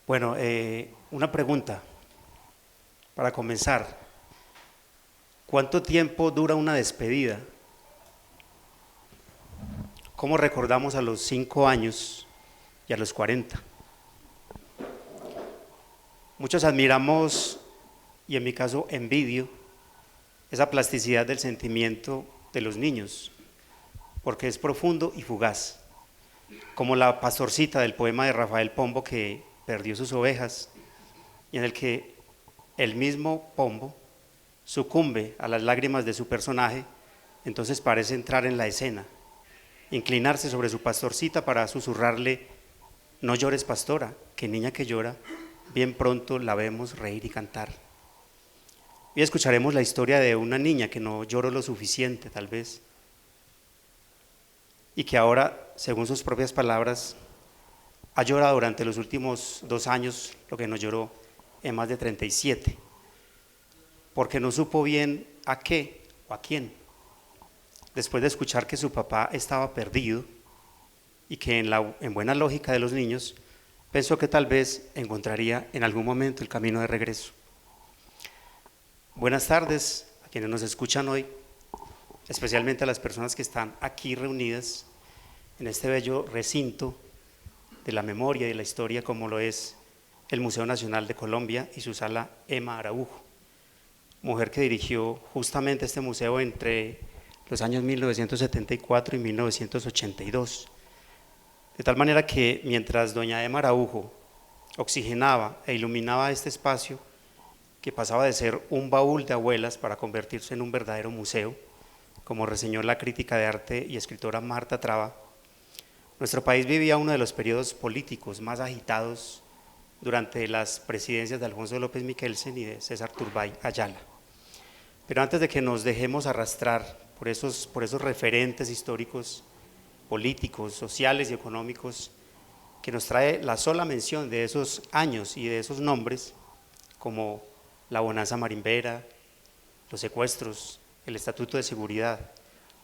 Bueno, una pregunta para comenzar. ¿Cuánto tiempo dura una despedida? ¿Cómo recordamos a los 5 años y a los 40? Muchos admiramos, y en mi caso envidio, esa plasticidad del sentimiento de los niños, porque es profundo y fugaz, como la pastorcita del poema de Rafael Pombo que perdió sus ovejas, y en el que el mismo Pombo sucumbe a las lágrimas de su personaje, entonces parece entrar en la escena, inclinarse sobre su pastorcita para susurrarle: no llores, pastora, que niña que llora, bien pronto la vemos reír y cantar. Hoy escucharemos la historia de una niña que no lloró lo suficiente, tal vez, y que ahora, según sus propias palabras, ha llorado durante los últimos 2 años lo que no lloró en más de 37, porque no supo bien a qué o a quién. Después de escuchar que su papá estaba perdido y que en buena lógica de los niños, pensó que tal vez encontraría en algún momento el camino de regreso. Buenas tardes a quienes nos escuchan hoy, especialmente a las personas que están aquí reunidas en este bello recinto de la memoria y de la historia, como lo es el Museo Nacional de Colombia y su sala Emma Araujo, mujer que dirigió justamente este museo entre los años 1974 y 1982. De tal manera que mientras doña Emma Araujo oxigenaba e iluminaba este espacio, que pasaba de ser un baúl de abuelas para convertirse en un verdadero museo, como reseñó la crítica de arte y escritora Marta Traba, nuestro país vivía uno de los periodos políticos más agitados durante las presidencias de Alfonso López Miquelsen y de César Turbay Ayala. Pero antes de que nos dejemos arrastrar por esos referentes históricos, políticos, sociales y económicos que nos trae la sola mención de esos años y de esos nombres, como la bonanza marimbera, los secuestros, el Estatuto de Seguridad,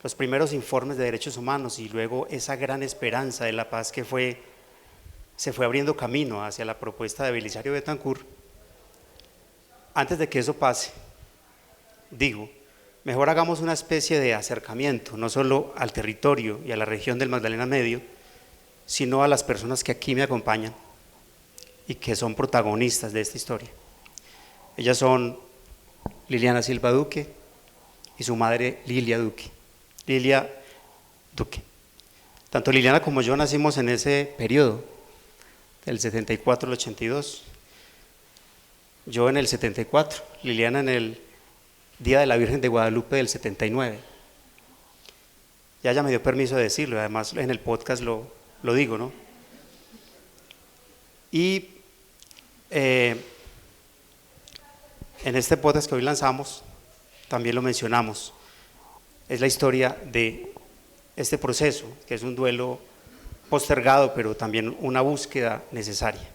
los primeros informes de derechos humanos y luego esa gran esperanza de la paz que se fue abriendo camino hacia la propuesta de Belisario Betancur. Antes de que eso pase, digo, mejor hagamos una especie de acercamiento, no solo al territorio y a la región del Magdalena Medio, sino a las personas que aquí me acompañan y que son protagonistas de esta historia. Ellas son Liliana Silva Duque y su madre Lilia Duque. Tanto Liliana como yo nacimos en ese periodo, del 74 al 82. Yo en el 74, Liliana en el Día de la Virgen de Guadalupe del 79. Ya ella me dio permiso de decirlo, además en el podcast lo digo, ¿no? Y en este podcast que hoy lanzamos, también lo mencionamos, es la historia de este proceso, que es un duelo postergado, pero también una búsqueda necesaria.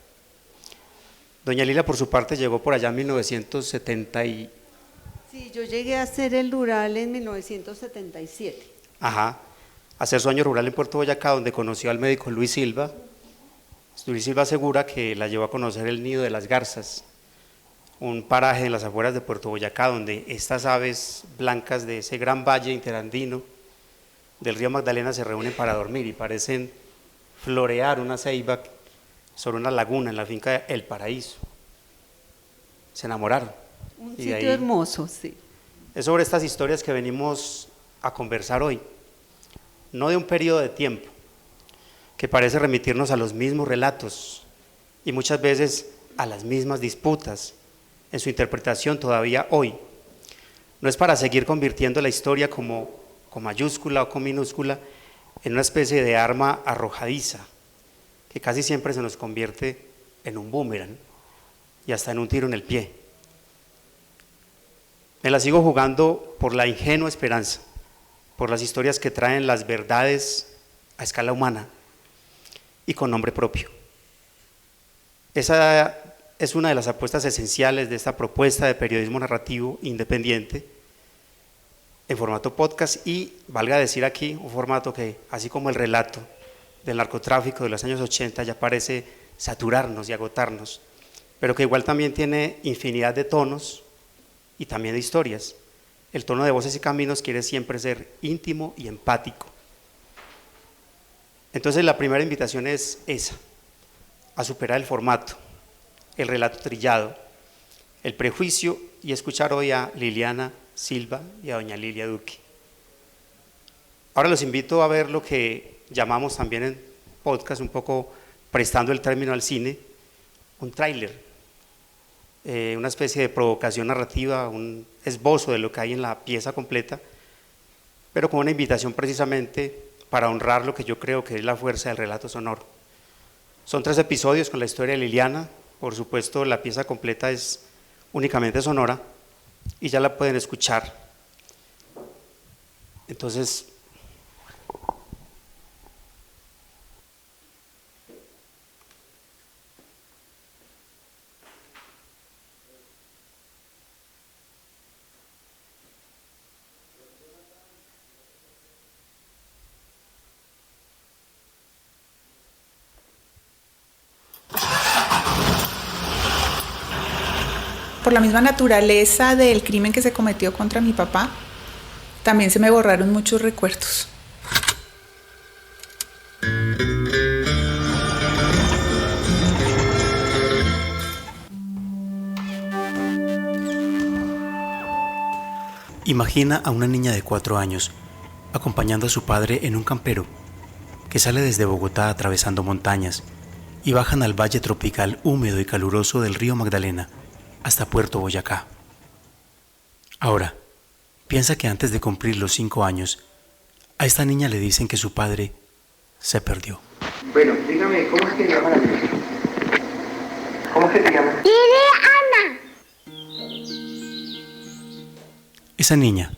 Doña Lilia, por su parte, llegó por allá en 1970 Sí, yo llegué a hacer el rural en 1977. Ajá, a hacer su año rural en Puerto Boyacá, donde conoció al médico Luis Silva. Luis Silva asegura que la llevó a conocer el Nido de las Garzas, un paraje en las afueras de Puerto Boyacá, donde estas aves blancas de ese gran valle interandino del río Magdalena se reúnen para dormir y parecen florear una ceiba sobre una laguna en la finca El Paraíso. Se enamoraron. Un Y sitio hermoso, sí. es sobre estas historias que venimos a conversar hoy, no de un periodo de tiempo que parece remitirnos a los mismos relatos y muchas veces a las mismas disputas en su interpretación todavía hoy. No es para seguir convirtiendo la historia con mayúscula o con minúscula en una especie de arma arrojadiza que casi siempre se nos convierte en un boomerang y hasta en un tiro en el pie. Me la sigo jugando por la ingenua esperanza, por las historias que traen las verdades a escala humana y con nombre propio. Esa es una de las apuestas esenciales de esta propuesta de periodismo narrativo independiente en formato podcast y, valga decir aquí, un formato que, así como el relato del narcotráfico de los años 80 ya parece saturarnos y agotarnos, pero que igual también tiene infinidad de tonos y también de historias. El tono de Voces y Caminos quiere siempre ser íntimo y empático. Entonces la primera invitación es esa, a superar el formato, el relato trillado, el prejuicio, y escuchar hoy a Liliana Silva y a doña Lilia Duque. Ahora los invito a ver lo que llamamos también en podcast, un poco prestando el término al cine, un tráiler, una especie de provocación narrativa, un esbozo de lo que hay en la pieza completa, pero con una invitación precisamente para honrar lo que yo creo que es la fuerza del relato sonoro. Son 3 episodios con la historia de Liliana. Por supuesto, la pieza completa es únicamente sonora y ya la pueden escuchar. Entonces, por la misma naturaleza del crimen que se cometió contra mi papá, también se me borraron muchos recuerdos. imagina a una niña de 4 años acompañando a su padre en un campero que sale desde Bogotá atravesando montañas y bajan al valle tropical húmedo y caluroso del río Magdalena hasta Puerto Boyacá. Ahora, piensa que antes de cumplir los 5 años, a esta niña le dicen que su padre se perdió. Bueno, dígame, ¿cómo es que te llaman a ti? ¿Cómo es que te llaman? Esa niña,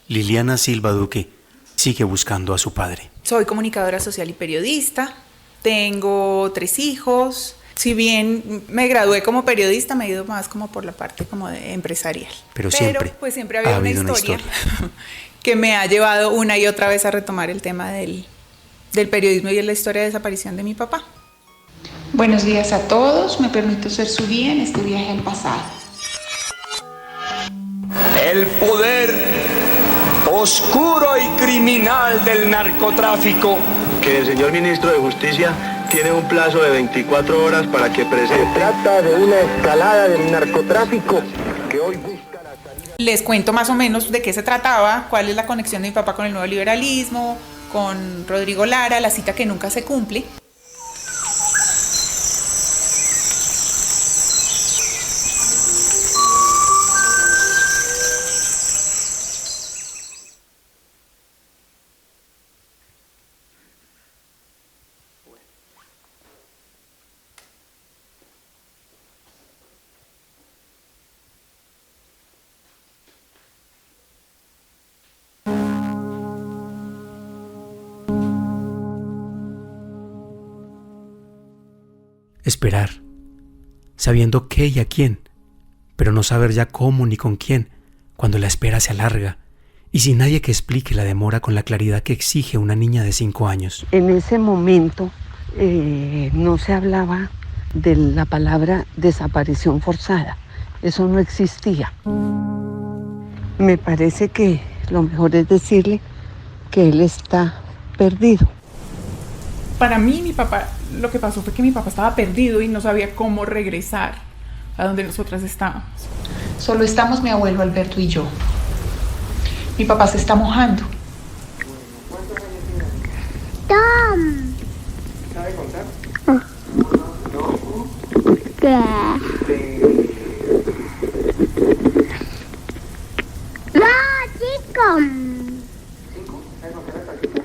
Liliana Silva Duque, sigue buscando a su padre. Soy comunicadora social y periodista, tengo 3 hijos. Si bien me gradué como periodista, me he ido más como por la parte como de empresarial. Pero siempre ha habido una historia que me ha llevado una y otra vez a retomar el tema del periodismo y de la historia de desaparición de mi papá. Buenos días a todos, me permito ser su guía en este viaje al pasado. El poder oscuro y criminal del narcotráfico. Que el señor ministro de Justicia tiene un plazo de 24 horas para que presente. Se trata de una escalada del narcotráfico que hoy busca la salida. Les cuento más o menos de qué se trataba, cuál es la conexión de mi papá con el nuevo liberalismo, con Rodrigo Lara, la cita que nunca se cumple. Esperar, sabiendo qué y a quién, pero no saber ya cómo ni con quién, cuando la espera se alarga y sin nadie que explique la demora con la claridad que exige una niña de 5 años. En ese momento no se hablaba de la palabra desaparición forzada, eso no existía. Me parece que lo mejor es decirle que él está perdido. Para mí, mi papá, lo que pasó fue que mi papá estaba perdido y no sabía cómo regresar a donde nosotras estábamos. Solo estamos mi abuelo Alberto y yo. Mi papá se está mojando. Tom. ¿Sabe contar? ¿Qué? No, chico. ¿Sabe contar hasta 5?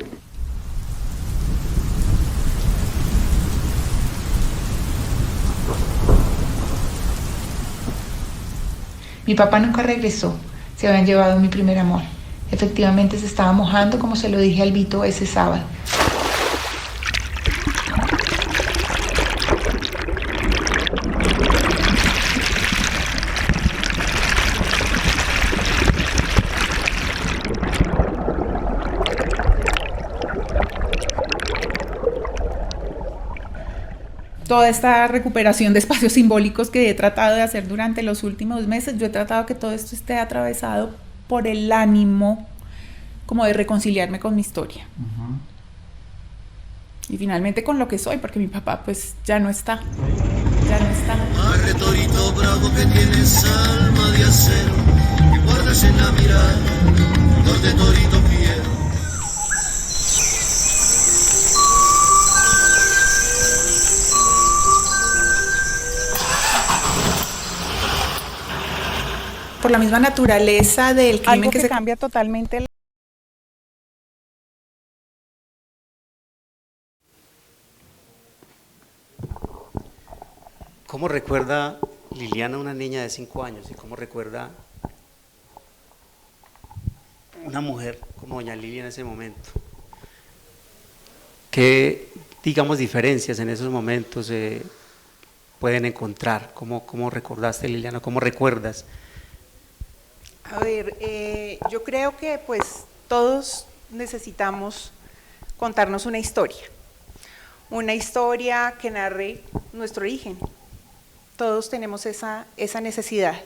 Mi papá nunca regresó. Se habían llevado a mi primer amor. Efectivamente se estaba mojando, como se lo dije a Albito ese sábado. toda esta recuperación de espacios simbólicos que he tratado de hacer durante los últimos meses, yo he tratado que todo esto esté atravesado por el ánimo como de reconciliarme con mi historia. Y finalmente con lo que soy, porque mi papá pues ya no está. Arre torito bravo que tienes alma de acero, que guardas en la mirada, donde torito fiero. Por la misma naturaleza del crimen algo que se cambia totalmente. ¿Cómo recuerda Liliana una niña de 5 años y cómo recuerda una mujer como doña Lili en ese momento? ¿Qué, digamos, diferencias en esos momentos pueden encontrar? ¿Cómo recordaste, Liliana? ¿Cómo recuerdas? A ver, yo creo que pues todos necesitamos contarnos una historia que narre nuestro origen. Todos tenemos esa necesidad.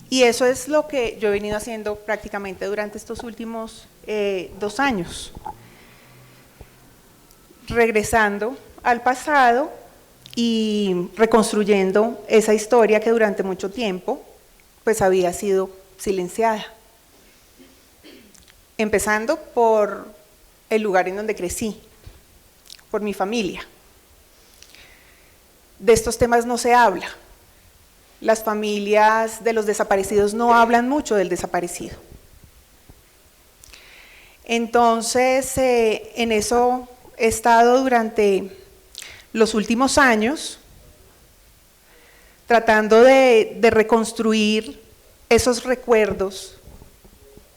Y eso es lo que yo he venido haciendo prácticamente durante estos últimos 2 años. Regresando al pasado y reconstruyendo esa historia que durante mucho tiempo pues había sido silenciada. Empezando por el lugar en donde crecí, por mi familia. De estos temas no se habla. Las familias de los desaparecidos no hablan mucho del desaparecido. Entonces, en eso he estado durante los últimos años, tratando de reconstruir esos recuerdos,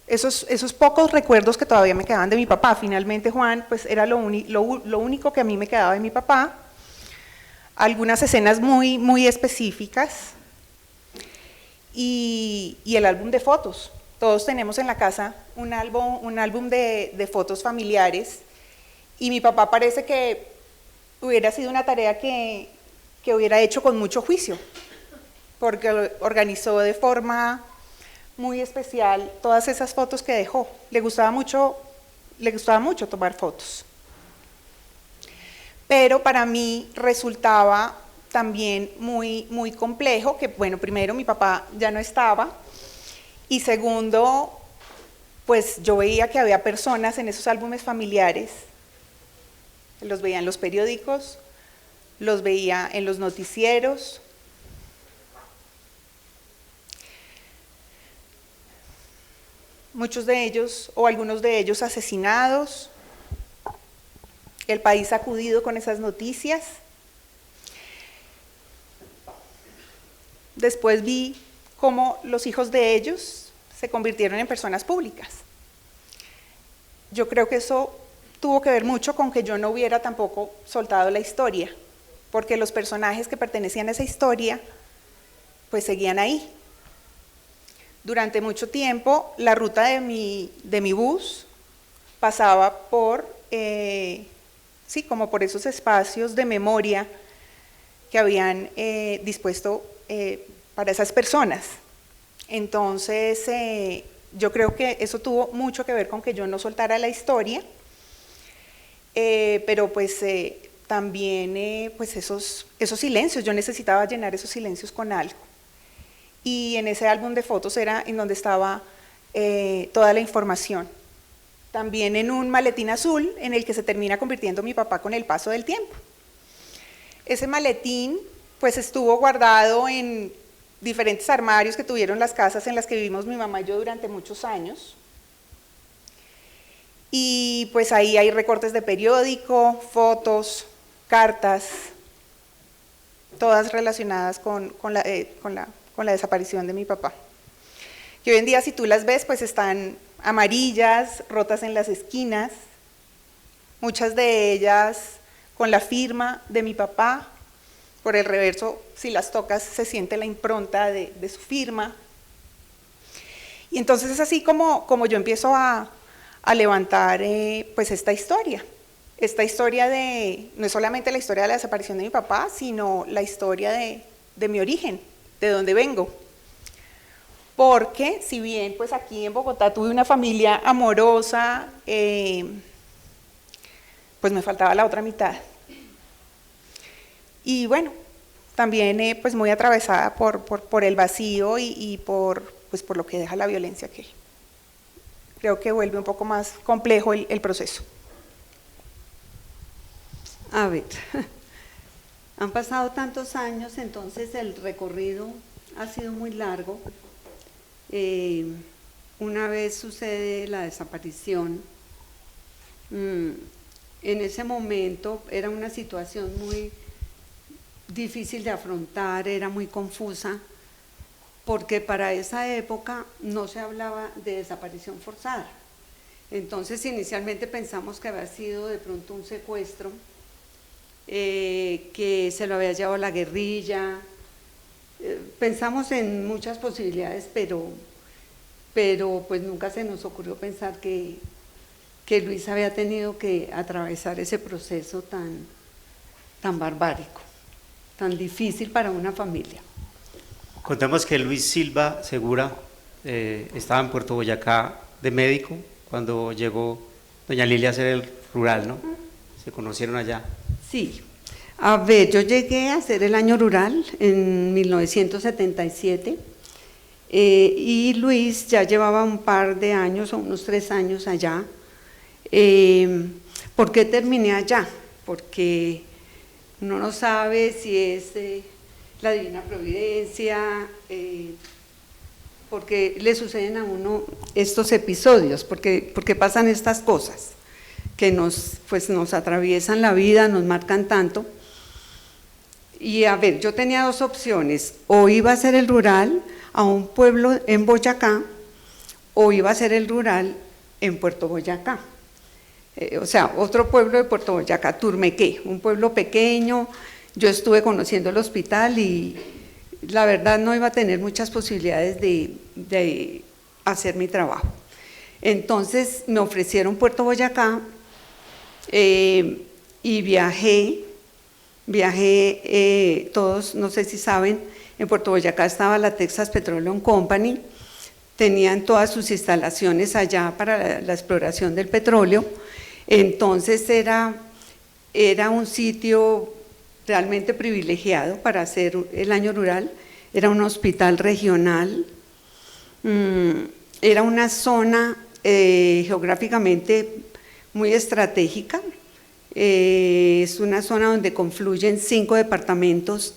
esos pocos recuerdos que todavía me quedaban de mi papá. Finalmente Juan pues era lo único que a mí me quedaba de mi papá, algunas escenas muy específicas y el álbum de fotos. Todos tenemos en la casa un álbum de fotos familiares y mi papá parece que hubiera sido una tarea que hubiera hecho con mucho juicio, porque organizó de forma muy especial todas esas fotos que dejó. Le gustaba mucho tomar fotos. Pero para mí resultaba también muy complejo que, bueno, primero mi papá ya no estaba y segundo, pues yo veía que había personas en esos álbumes familiares, los veía en los periódicos, los veía en los noticieros. Muchos de ellos o algunos de ellos asesinados, el país sacudido con esas noticias. Después vi cómo los hijos de ellos se convirtieron en personas públicas. Yo creo que eso tuvo que ver mucho con que yo no hubiera tampoco soltado la historia, porque los personajes que pertenecían a esa historia pues seguían ahí. Durante mucho tiempo la ruta de mi bus pasaba por, como por esos espacios de memoria que habían dispuesto para esas personas. Entonces yo creo que eso tuvo mucho que ver con que yo no soltara la historia, pero pues también pues esos silencios, yo necesitaba llenar esos silencios con algo. Y en ese álbum de fotos era en donde estaba toda la información. También en un maletín azul en el que se termina convirtiendo mi papá con el paso del tiempo. Ese maletín pues estuvo guardado en diferentes armarios que tuvieron las casas en las que vivimos mi mamá y yo durante muchos años. Y pues ahí hay recortes de periódico, fotos, cartas, todas relacionadas con la desaparición de mi papá. Que hoy en día si tú las ves pues están amarillas, rotas en las esquinas, muchas de ellas con la firma de mi papá. Por el reverso, si las tocas, se siente la impronta de su firma. Y entonces es así como yo empiezo a levantar pues esta historia. esta historia no es solamente la historia de la desaparición de mi papá, sino la historia de mi origen, de dónde vengo. Porque si bien pues aquí en Bogotá tuve una familia amorosa, pues me faltaba la otra mitad. Y bueno, también pues muy atravesada por el vacío y por lo que deja la violencia, que creo que vuelve un poco más complejo el proceso. A ver, han pasado tantos años, entonces el recorrido ha sido muy largo. Una vez sucede la desaparición, en ese momento era una situación muy difícil de afrontar, era muy confusa, porque para esa época no se hablaba de desaparición forzada. Entonces inicialmente pensamos que había sido de pronto un secuestro, que se lo había llevado la guerrilla. Pensamos en muchas posibilidades, pero pues nunca se nos ocurrió pensar que Luis había tenido que atravesar ese proceso tan barbárico, tan difícil para una familia. Contamos que Luis Silva Segura estaba en Puerto Boyacá de médico cuando llegó doña Lilia a hacer el rural, ¿no? Se conocieron allá. Sí. A ver, yo llegué a hacer el año rural en 1977 y Luis ya llevaba un par de años, o unos 3 años allá. ¿Por qué terminé allá? Porque uno no sabe si es la divina providencia, porque le suceden a uno estos episodios, porque pasan estas cosas que nos atraviesan la vida, nos marcan tanto. Y a ver, yo tenía 2 opciones: o iba a hacer el rural a un pueblo en Boyacá, o iba a hacer el rural en Puerto Boyacá. O sea, otro pueblo de Puerto Boyacá, Turmequé, un pueblo pequeño. Yo estuve conociendo el hospital y la verdad no iba a tener muchas posibilidades de hacer mi trabajo. Entonces me ofrecieron Puerto Boyacá y viajé, todos no sé si saben, en Puerto Boyacá estaba la Texas Petroleum Company, tenían todas sus instalaciones allá para la exploración del petróleo. Entonces era un sitio realmente privilegiado para hacer el año rural. Era un hospital regional, era una zona geográficamente muy estratégica. Es una zona donde confluyen 5 departamentos,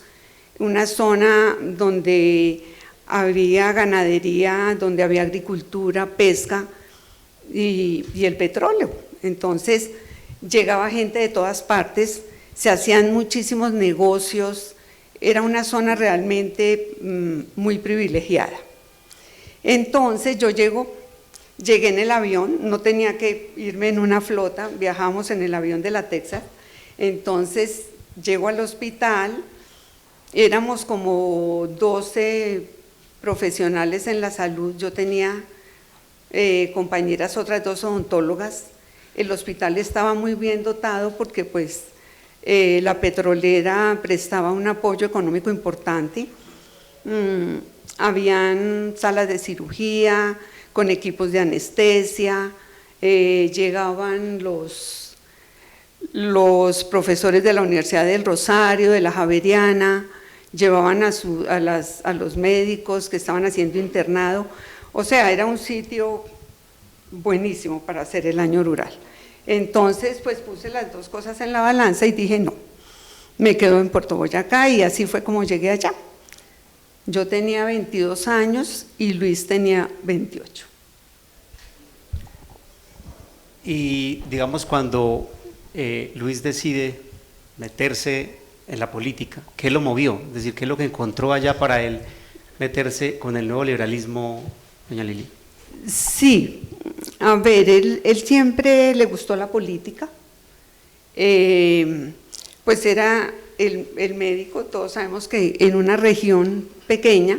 una zona donde había ganadería, donde había agricultura, pesca y el petróleo. Entonces llegaba gente de todas partes, se hacían muchísimos negocios, era una zona realmente muy privilegiada. Entonces yo llegué en el avión, no tenía que irme en una flota, viajamos en el avión de la Texas. Entonces llego al hospital, éramos como 12 profesionales en la salud, yo tenía compañeras, otras 2 odontólogas. El hospital estaba muy bien dotado porque pues la petrolera prestaba un apoyo económico importante. Habían salas de cirugía con equipos de anestesia, llegaban los profesores de la Universidad del Rosario, de la Javeriana, llevaban a los médicos que estaban haciendo internado. O sea, era un sitio buenísimo para hacer el año rural. Entonces pues puse las 2 cosas en la balanza y dije no, me quedo en Puerto Boyacá, y así fue como llegué allá. Yo tenía 22 años y Luis tenía 28. Y digamos, cuando Luis decide meterse en la política, ¿qué lo movió? Es decir, ¿qué es lo que encontró allá para él meterse con el nuevo liberalismo, doña Lili? Sí, a ver, él siempre le gustó la política, pues era el médico. Todos sabemos que en una región pequeña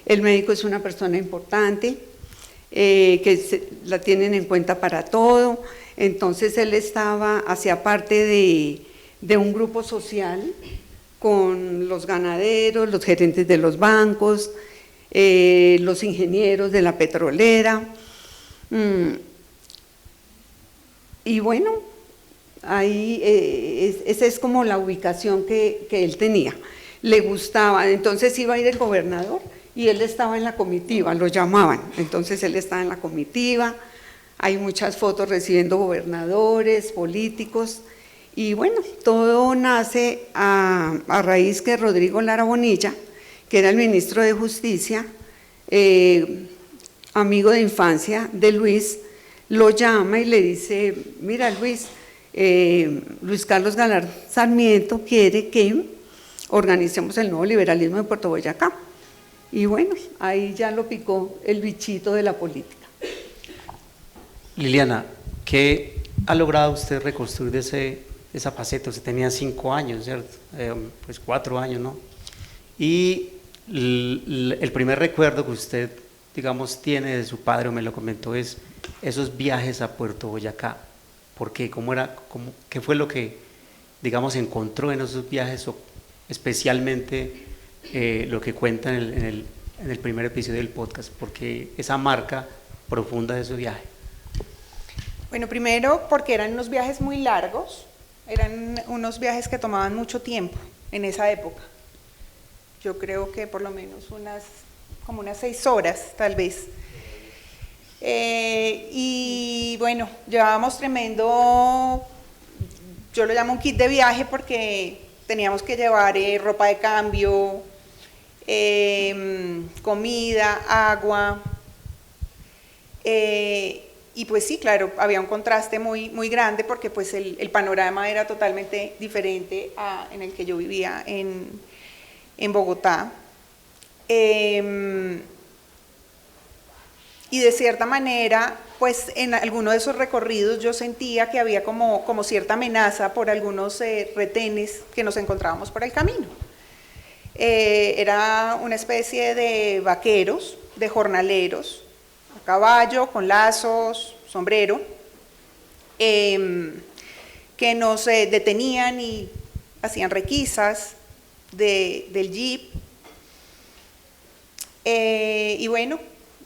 el médico es una persona importante, la tienen en cuenta para todo. Entonces él hacía parte de un grupo social con los ganaderos, los gerentes de los bancos, los ingenieros de la petrolera. Y bueno, ahí esa es como la ubicación que él tenía. Le gustaba, entonces iba a ir el gobernador y él estaba en la comitiva, lo llamaban, entonces él estaba en la comitiva. Hay muchas fotos recibiendo gobernadores, políticos, y bueno, todo nace a raíz que Rodrigo Lara Bonilla, que era el ministro de Justicia, amigo de infancia de Luis, lo llama y le dice: mira Luis, Luis Carlos Galard Sarmiento quiere que organicemos el nuevo liberalismo de Puerto Boyacá. Y bueno, ahí ya lo picó el bichito de la política. Liliana, ¿qué ha logrado usted reconstruir de esa faceta? Usted tenía 5 años, ¿cierto? Pues 4 años, ¿no? Y el primer recuerdo que usted, digamos, tiene de su padre, o me lo comentó, es esos viajes a Puerto Boyacá. ¿Por qué? ¿Qué fue lo que, digamos, encontró en esos viajes, o especialmente lo que cuenta en el primer episodio del podcast? Porque esa marca profunda de su viaje. Bueno, primero porque eran unos viajes muy largos, eran unos viajes que tomaban mucho tiempo en esa época. Yo creo que por lo menos como unas 6 horas, tal vez. Y bueno, llevábamos tremendo, yo lo llamo un kit de viaje, porque teníamos que llevar ropa de cambio, comida, agua, y pues sí, claro, había un contraste muy, muy grande, porque pues el panorama era totalmente diferente en el que yo vivía en Bogotá. Y de cierta manera, pues en alguno de esos recorridos yo sentía que había como cierta amenaza por algunos retenes que nos encontrábamos por el camino. Era una especie de vaqueros, de jornaleros, a caballo, con lazos, sombrero, que nos detenían y hacían requisas del jeep. Y bueno,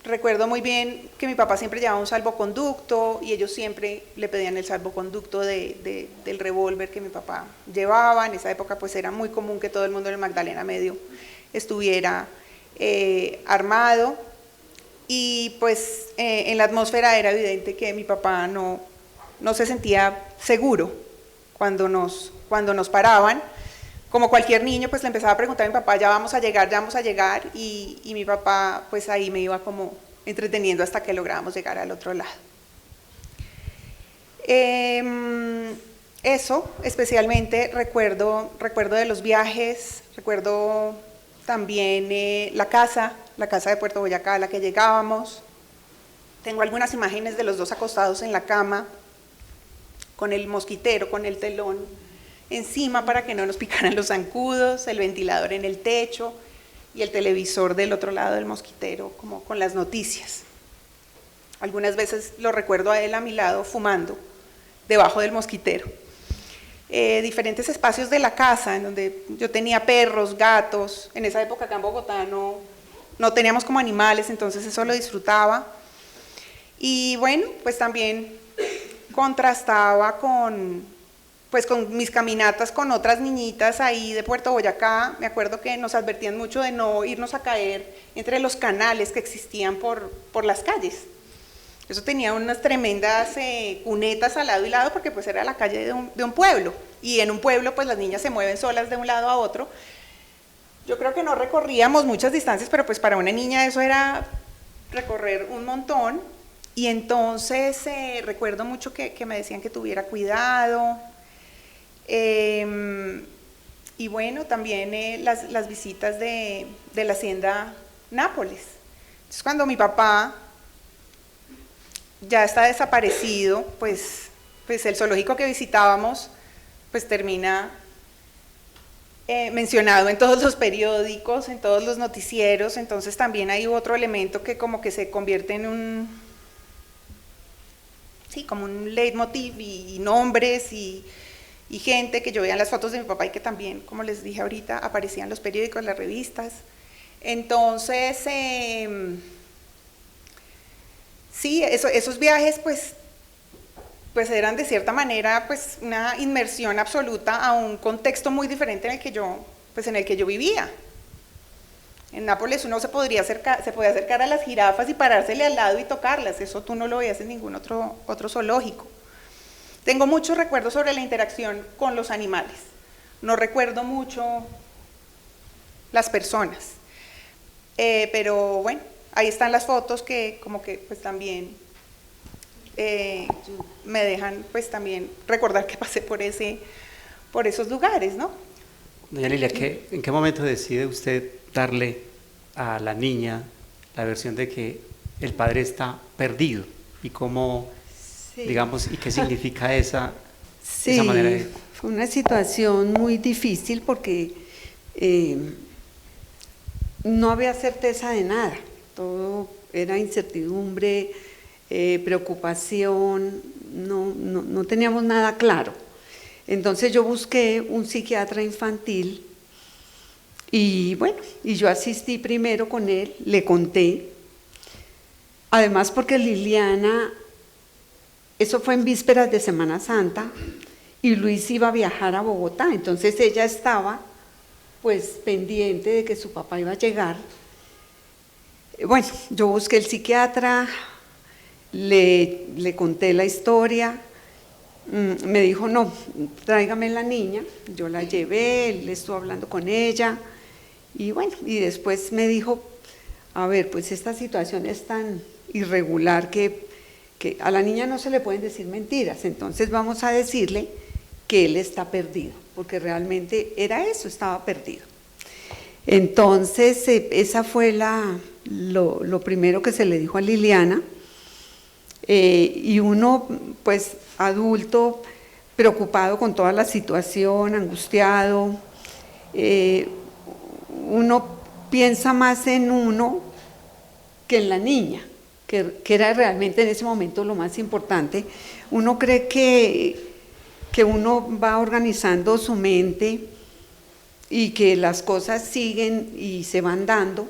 recuerdo muy bien que mi papá siempre llevaba un salvoconducto, y ellos siempre le pedían el salvoconducto del revólver que mi papá llevaba. En esa época pues era muy común que todo el mundo en el Magdalena Medio estuviera armado, y pues en la atmósfera era evidente que mi papá no se sentía seguro cuando nos paraban. Como cualquier niño, pues le empezaba a preguntar a mi papá: ya vamos a llegar, y mi papá pues ahí me iba como entreteniendo hasta que lográbamos llegar al otro lado. Eso especialmente recuerdo de los viajes. Recuerdo también la casa de Puerto Boyacá a la que llegábamos. Tengo algunas imágenes de los dos acostados en la cama, con el mosquitero, con el telón encima para que no nos picaran los zancudos, el ventilador en el techo y el televisor del otro lado del mosquitero, como con las noticias. Algunas veces lo recuerdo a él a mi lado fumando debajo del mosquitero. Diferentes espacios de la casa en donde yo tenía perros, gatos. En esa época acá en Bogotá no teníamos como animales, entonces eso lo disfrutaba. Y bueno, pues también contrastaba con mis caminatas con otras niñitas ahí de Puerto Boyacá. Me acuerdo que nos advertían mucho de no irnos a caer entre los canales que existían por las calles. Eso tenía unas tremendas cunetas al lado y lado, porque pues era la calle de un pueblo, y en un pueblo pues las niñas se mueven solas de un lado a otro. Yo creo que no recorríamos muchas distancias, pero pues para una niña eso era recorrer un montón. Y entonces recuerdo mucho que me decían que tuviera cuidado. Y bueno, también las visitas de la hacienda Nápoles. Entonces cuando mi papá ya está desaparecido, pues el zoológico que visitábamos pues termina mencionado en todos los periódicos, en todos los noticieros, entonces también hay otro elemento que como que se convierte en un, sí, como un leitmotiv y nombres y gente que yo veía en las fotos de mi papá y que también, como les dije ahorita, aparecían en los periódicos, las revistas. Entonces, sí, esos viajes pues eran de cierta manera pues una inmersión absoluta a un contexto muy diferente en el que yo vivía. En Nápoles uno se podía acercar a las jirafas y parársele al lado y tocarlas, eso tú no lo veías en ningún otro zoológico. Tengo muchos recuerdos sobre la interacción con los animales, no recuerdo mucho las personas, pero bueno, ahí están las fotos que como que pues también me dejan pues también recordar que pasé por esos lugares, ¿no? Doña Lilia, ¿en qué momento decide usted darle a la niña la versión de que el padre está perdido? ¿Y cómo, digamos, y qué significa esa manera de...? Fue una situación muy difícil porque no había certeza de nada, todo era incertidumbre, preocupación, no teníamos nada claro. Entonces yo busqué un psiquiatra infantil y bueno, y yo asistí primero con él, le conté, además porque Liliana, eso fue en vísperas de Semana Santa y Luis iba a viajar a Bogotá, entonces ella estaba pues pendiente de que su papá iba a llegar. Bueno, yo busqué el psiquiatra, le conté la historia, me dijo, no, tráigame la niña, yo la llevé, él estuvo hablando con ella, y bueno, y después me dijo, a ver, pues esta situación es tan irregular que a la niña no se le pueden decir mentiras, entonces vamos a decirle que él está perdido, porque realmente era eso, estaba perdido. Entonces, esa fue lo primero que se le dijo a Liliana, y uno, pues, adulto, preocupado con toda la situación, angustiado, uno piensa más en uno que en la niña, que era realmente en ese momento lo más importante. Uno cree que uno va organizando su mente y que las cosas siguen y se van dando,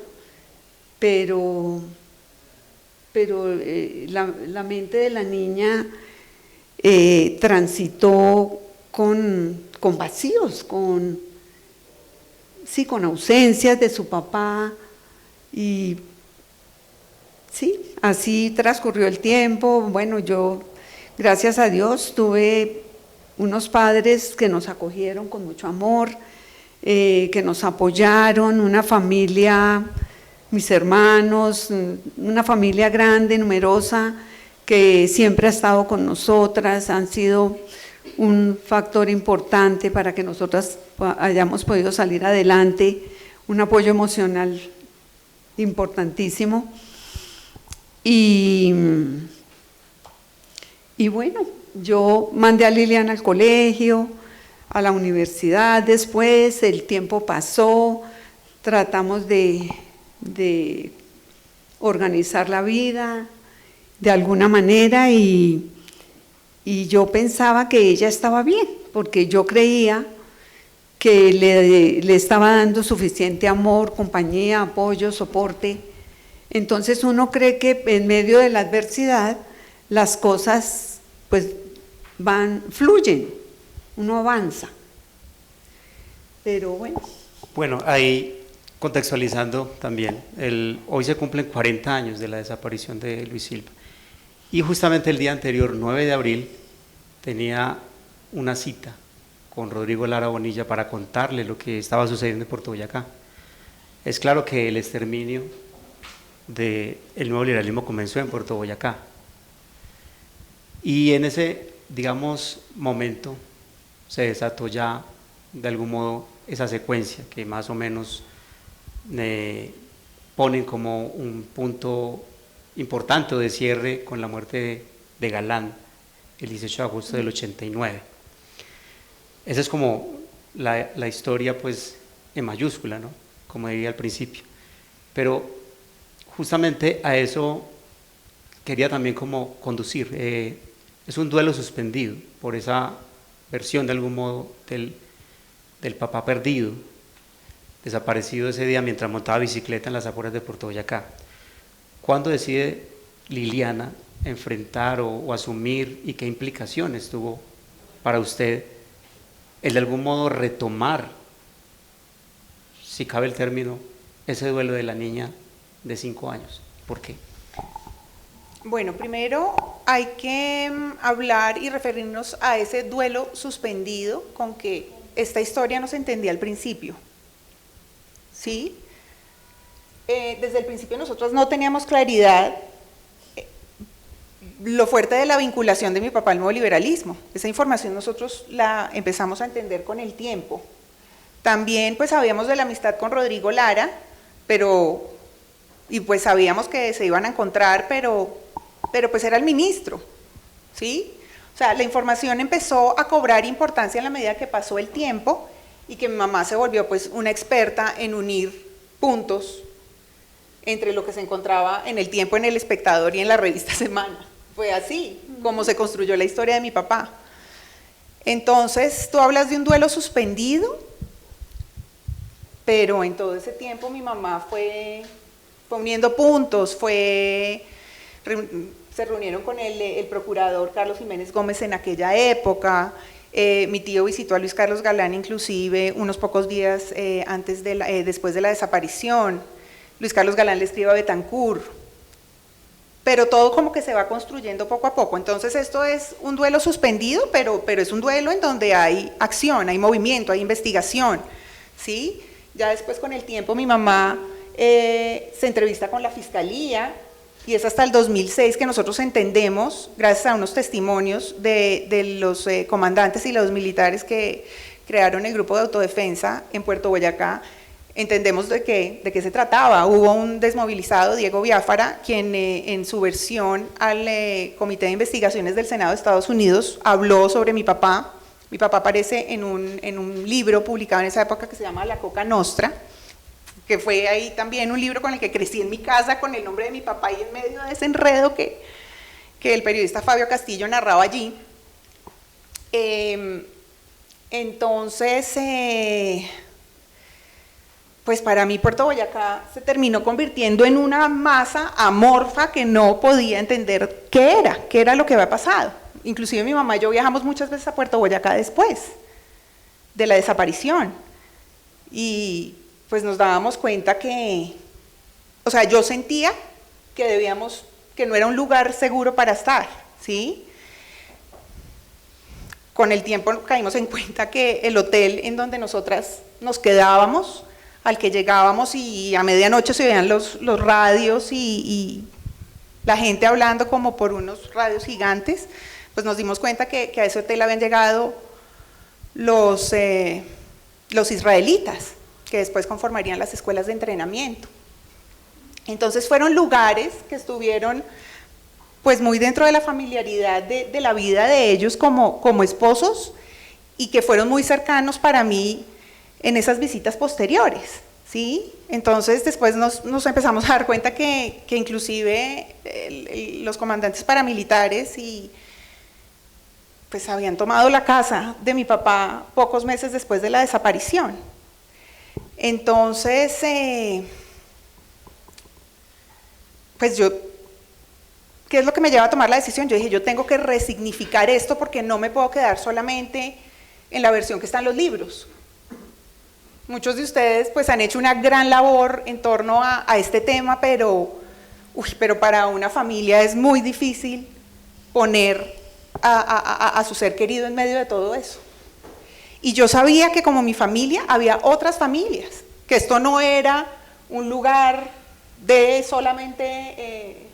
pero la mente de la niña transitó con vacíos, con ausencias de su papá, y sí, así transcurrió el tiempo. Bueno, yo, gracias a Dios, tuve unos padres que nos acogieron con mucho amor, que nos apoyaron, una familia, mis hermanos, una familia grande, numerosa, que siempre ha estado con nosotras, han sido un factor importante para que nosotras hayamos podido salir adelante, un apoyo emocional importantísimo. Y bueno, yo mandé a Liliana al colegio, a la universidad después, el tiempo pasó, tratamos de organizar la vida de alguna manera y yo pensaba que ella estaba bien, porque yo creía que le estaba dando suficiente amor, compañía, apoyo, soporte. Entonces uno cree que en medio de la adversidad las cosas pues fluyen, uno avanza. Pero bueno. Bueno, ahí contextualizando también, hoy se cumplen 40 años de la desaparición de Luis Silva. Y justamente el día anterior, 9 de abril, tenía una cita con Rodrigo Lara Bonilla para contarle lo que estaba sucediendo en Puerto Boyacá. Es claro que el exterminio del nuevo liberalismo comenzó en Puerto Boyacá. Y en ese, digamos, momento se desató ya, de algún modo, esa secuencia que más o menos ponen como un punto importante de cierre con la muerte de Galán el 18 de agosto del 89. Esa es como la historia pues en mayúscula, ¿no? Como diría al principio. Pero justamente a eso quería también como conducir. Es un duelo suspendido por esa versión de algún modo del papá perdido, desaparecido ese día mientras montaba bicicleta en las afueras de Puerto Boyacá. ¿Cuándo decide Liliana enfrentar o asumir, y qué implicaciones tuvo para usted el de algún modo retomar, si cabe el término, ese duelo de la niña de 5 años? ¿Por qué? Bueno, primero hay que hablar y referirnos a ese duelo suspendido con que esta historia no se entendía al principio. ¿Sí? Desde el principio nosotros no teníamos claridad lo fuerte de la vinculación de mi papá al nuevo liberalismo. Esa información nosotros la empezamos a entender con el tiempo. También pues sabíamos de la amistad con Rodrigo Lara, y pues sabíamos que se iban a encontrar, pero pues era el ministro, ¿sí? O sea, la información empezó a cobrar importancia en la medida que pasó el tiempo y que mi mamá se volvió pues una experta en unir puntos entre lo que se encontraba en El Tiempo, en El Espectador y en la revista Semana. Fue así como se construyó la historia de mi papá. Entonces, tú hablas de un duelo suspendido, pero en todo ese tiempo mi mamá fue uniendo puntos, se reunieron con el procurador Carlos Jiménez Gómez en aquella época. Mi tío visitó a Luis Carlos Galán inclusive unos pocos días después de la desaparición. Luis Carlos Galán le escribe a Betancourt, pero todo como que se va construyendo poco a poco. Entonces esto es un duelo suspendido, pero es un duelo en donde hay acción, hay movimiento, hay investigación, ¿sí? Ya después con el tiempo mi mamá se entrevista con la fiscalía, y es hasta el 2006 que nosotros entendemos, gracias a unos testimonios de los comandantes y los militares que crearon el grupo de autodefensa en Puerto Boyacá, entendemos de qué se trataba. Hubo un desmovilizado, Diego Biafara, quien en su versión al Comité de Investigaciones del Senado de Estados Unidos habló sobre mi papá. Mi papá aparece en un libro publicado en esa época que se llama La Coca Nostra, que fue ahí también un libro con el que crecí en mi casa con el nombre de mi papá, y en medio de ese enredo que el periodista Fabio Castillo narraba allí. Entonces, pues para mí Puerto Boyacá se terminó convirtiendo en una masa amorfa que no podía entender qué era lo que había pasado. Inclusive mi mamá y yo viajamos muchas veces a Puerto Boyacá después de la desaparición, y pues nos dábamos cuenta o sea, yo sentía que no era un lugar seguro para estar, ¿sí? Con el tiempo caímos en cuenta que el hotel en donde nosotras nos quedábamos, al que llegábamos y a medianoche se veían los radios y la gente hablando como por unos radios gigantes, pues nos dimos cuenta que a ese hotel habían llegado los israelitas, que después conformarían las escuelas de entrenamiento. Entonces fueron lugares que estuvieron pues muy dentro de la familiaridad de la vida de ellos como esposos, y que fueron muy cercanos para mí en esas visitas posteriores, ¿sí? Entonces después nos empezamos a dar cuenta que inclusive los comandantes paramilitares pues habían tomado la casa de mi papá pocos meses después de la desaparición. Entonces, pues ¿qué es lo que me lleva a tomar la decisión? Yo dije, yo tengo que resignificar esto porque no me puedo quedar solamente en la versión que está en los libros. Muchos de ustedes pues han hecho una gran labor en torno a este tema, pero para una familia es muy difícil poner a su ser querido en medio de todo eso. Y yo sabía que como mi familia había otras familias, que esto no era un lugar de solamente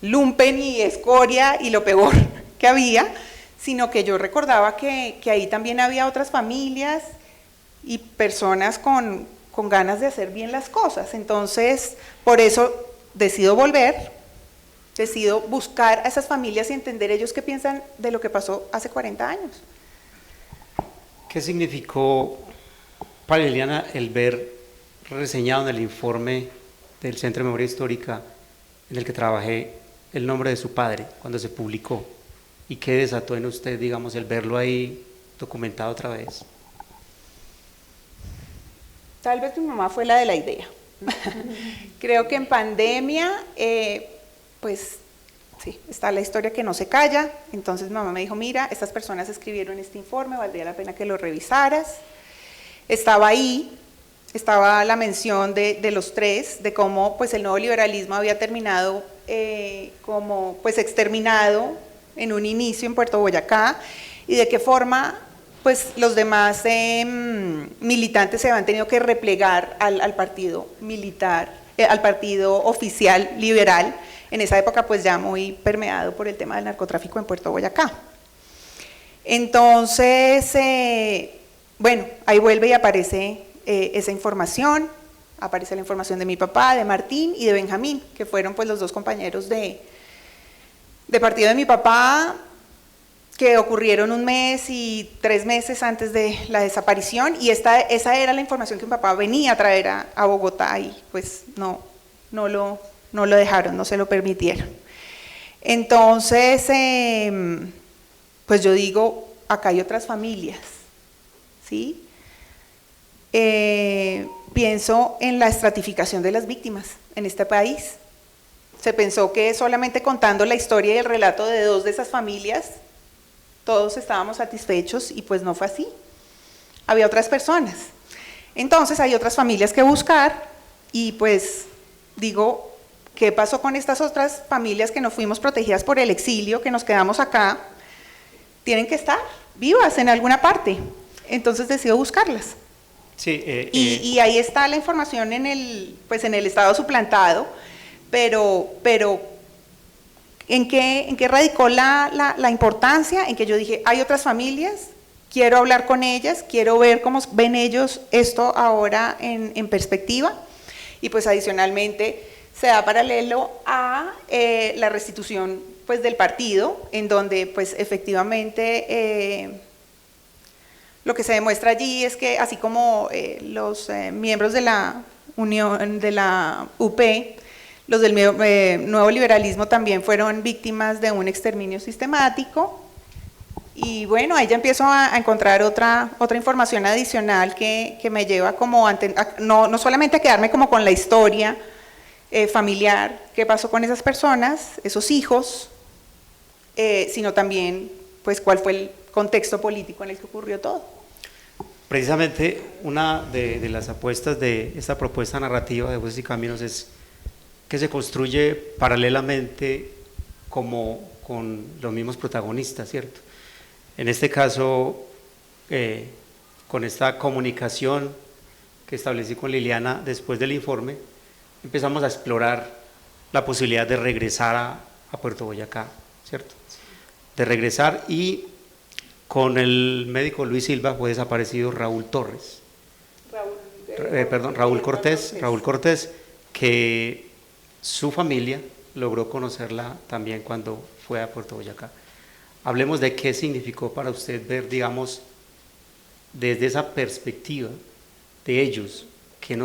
lumpen y escoria y lo peor que había, sino que yo recordaba que ahí también había otras familias y personas con ganas de hacer bien las cosas. Entonces, por eso decido buscar a esas familias y entender ellos qué piensan de lo que pasó hace 40 años. ¿Qué significó para Liliana el ver reseñado en el informe del Centro de Memoria Histórica en el que trabajé el nombre de su padre cuando se publicó? ¿Y qué desató en usted, digamos, el verlo ahí documentado otra vez? Tal vez mi mamá fue la de la idea. Creo que en pandemia, pues sí, está la historia que no se calla. Entonces mi mamá me dijo, mira, estas personas escribieron este informe, valdría la pena que lo revisaras. Estaba ahí, estaba la mención de los tres, de cómo pues el nuevo liberalismo había terminado como pues exterminado en un inicio en Puerto Boyacá, y de qué forma pues los demás militantes se habían tenido que replegar al partido militar, al partido oficial liberal, en esa época pues ya muy permeado por el tema del narcotráfico en Puerto Boyacá. Entonces, bueno, ahí vuelve y aparece esa información, aparece la información de mi papá, de Martín y de Benjamín, que fueron pues los dos compañeros de partido de mi papá, que ocurrieron 1 mes y 3 meses antes de la desaparición, y esa era la información que mi papá venía a traer a Bogotá, y pues no lo dejaron, no se lo permitieron. Entonces, pues yo digo, acá hay otras familias, ¿sí? Pienso en la estratificación de las víctimas en este país. Se pensó que solamente contando la historia y el relato de 2 de esas familias, todos estábamos satisfechos, y pues no fue así. Había otras personas. Entonces hay otras familias que buscar, y pues digo, ¿qué pasó con estas otras familias que no fuimos protegidas por el exilio, que nos quedamos acá? Tienen que estar vivas en alguna parte. Entonces decido buscarlas. Sí, y ahí está la información en el estado suplantado, pero ¿en qué radicó la importancia? En que yo dije, hay otras familias, quiero hablar con ellas, quiero ver cómo ven ellos esto ahora en perspectiva, y pues adicionalmente se da paralelo a la restitución pues del partido, en donde pues efectivamente lo que se demuestra allí es que así como los miembros de la Unión, de la UP, los del nuevo liberalismo también fueron víctimas de un exterminio sistemático. Y bueno, ahí ya empiezo a encontrar otra información adicional que me lleva como no solamente a quedarme como con la historia familiar, qué pasó con esas personas, esos hijos, sino también pues cuál fue el contexto político en el que ocurrió todo. Precisamente una de las apuestas de esta propuesta narrativa de Voces y Caminos es que se construye paralelamente como con los mismos protagonistas, ¿cierto? En este caso, con esta comunicación que establecí con Liliana después del informe, empezamos a explorar la posibilidad de regresar a Puerto Boyacá, ¿cierto? De regresar, y con el médico Luis Silva fue desaparecido Raúl Cortés, que su familia logró conocerla también cuando fue a Puerto Boyacá. Hablemos de qué significó para usted ver, digamos, desde esa perspectiva de ellos, que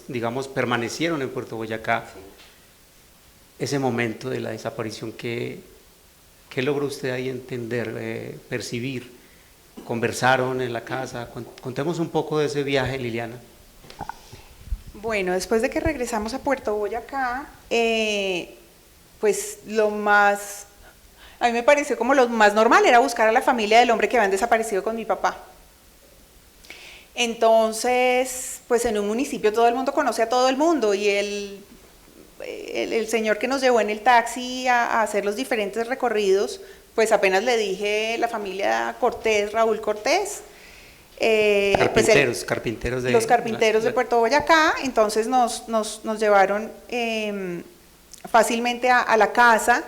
digamos, permanecieron en Puerto Boyacá, sí, ese momento de la desaparición. ¿Qué logró usted ahí entender, percibir? ¿Conversaron en la casa? Contemos un poco de ese viaje, Liliana. Bueno, después de que regresamos a Puerto Boyacá, pues a mí me pareció como lo más normal era buscar a la familia del hombre que habían desaparecido con mi papá. Entonces, pues en un municipio todo el mundo conoce a todo el mundo, y el señor que nos llevó en el taxi a hacer los diferentes recorridos, pues apenas le dije la familia Cortés, Raúl Cortés, los carpinteros de Puerto Boyacá. Entonces nos llevaron fácilmente a la casa,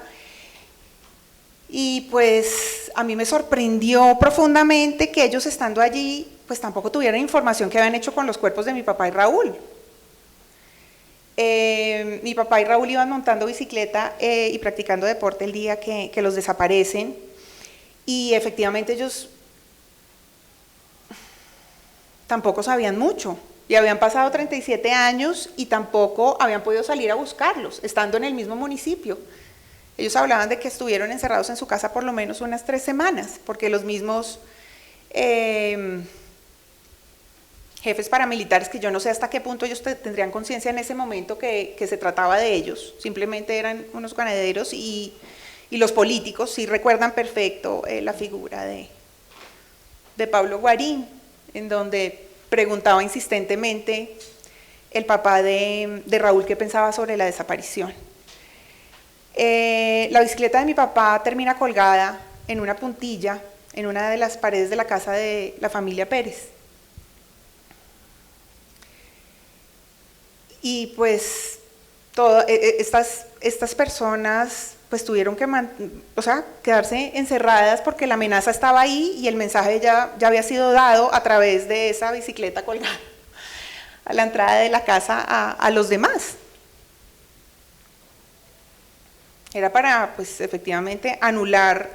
y pues a mí me sorprendió profundamente que ellos, estando allí, pues tampoco tuvieran información que habían hecho con los cuerpos de mi papá y Raúl. Mi papá y Raúl iban montando bicicleta y practicando deporte el día que los desaparecen, y efectivamente ellos tampoco sabían mucho. Y habían pasado 37 años y tampoco habían podido salir a buscarlos, estando en el mismo municipio. Ellos hablaban de que estuvieron encerrados en su casa por lo menos unas 3 semanas, porque los mismos jefes paramilitares, que yo no sé hasta qué punto ellos tendrían conciencia en ese momento que se trataba de ellos, simplemente eran unos ganaderos, y los políticos sí recuerdan perfecto la figura de Pablo Guarín, en donde preguntaba insistentemente el papá de Raúl qué pensaba sobre la desaparición. La bicicleta de mi papá termina colgada en una puntilla, en una de las paredes de la casa de la familia Pérez. Y pues estas personas pues tuvieron que quedarse encerradas porque la amenaza estaba ahí y el mensaje ya había sido dado a través de esa bicicleta colgada a la entrada de la casa a los demás. Era para, pues, efectivamente anular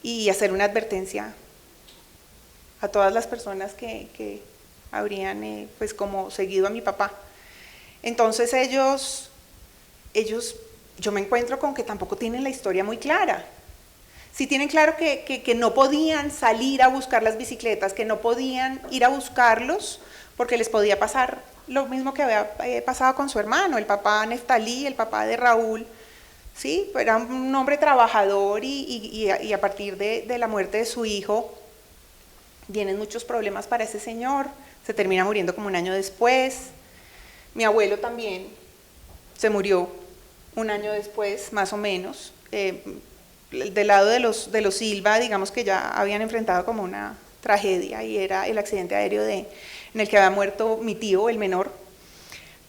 y hacer una advertencia a todas las personas que habrían, pues, como seguido a mi papá. Entonces ellos, yo me encuentro con que tampoco tienen la historia muy clara. Sí tienen claro que no podían salir a buscar las bicicletas, que no podían ir a buscarlos porque les podía pasar lo mismo que había pasado con su hermano, el papá Neftalí, el papá de Raúl. Sí, era un hombre trabajador y a partir de la muerte de su hijo vienen muchos problemas para ese señor. Se termina muriendo como un año después. Mi abuelo también se murió un año después, más o menos. Del lado de los Silva, digamos que ya habían enfrentado como una tragedia y era el accidente aéreo en el que había muerto mi tío, el menor.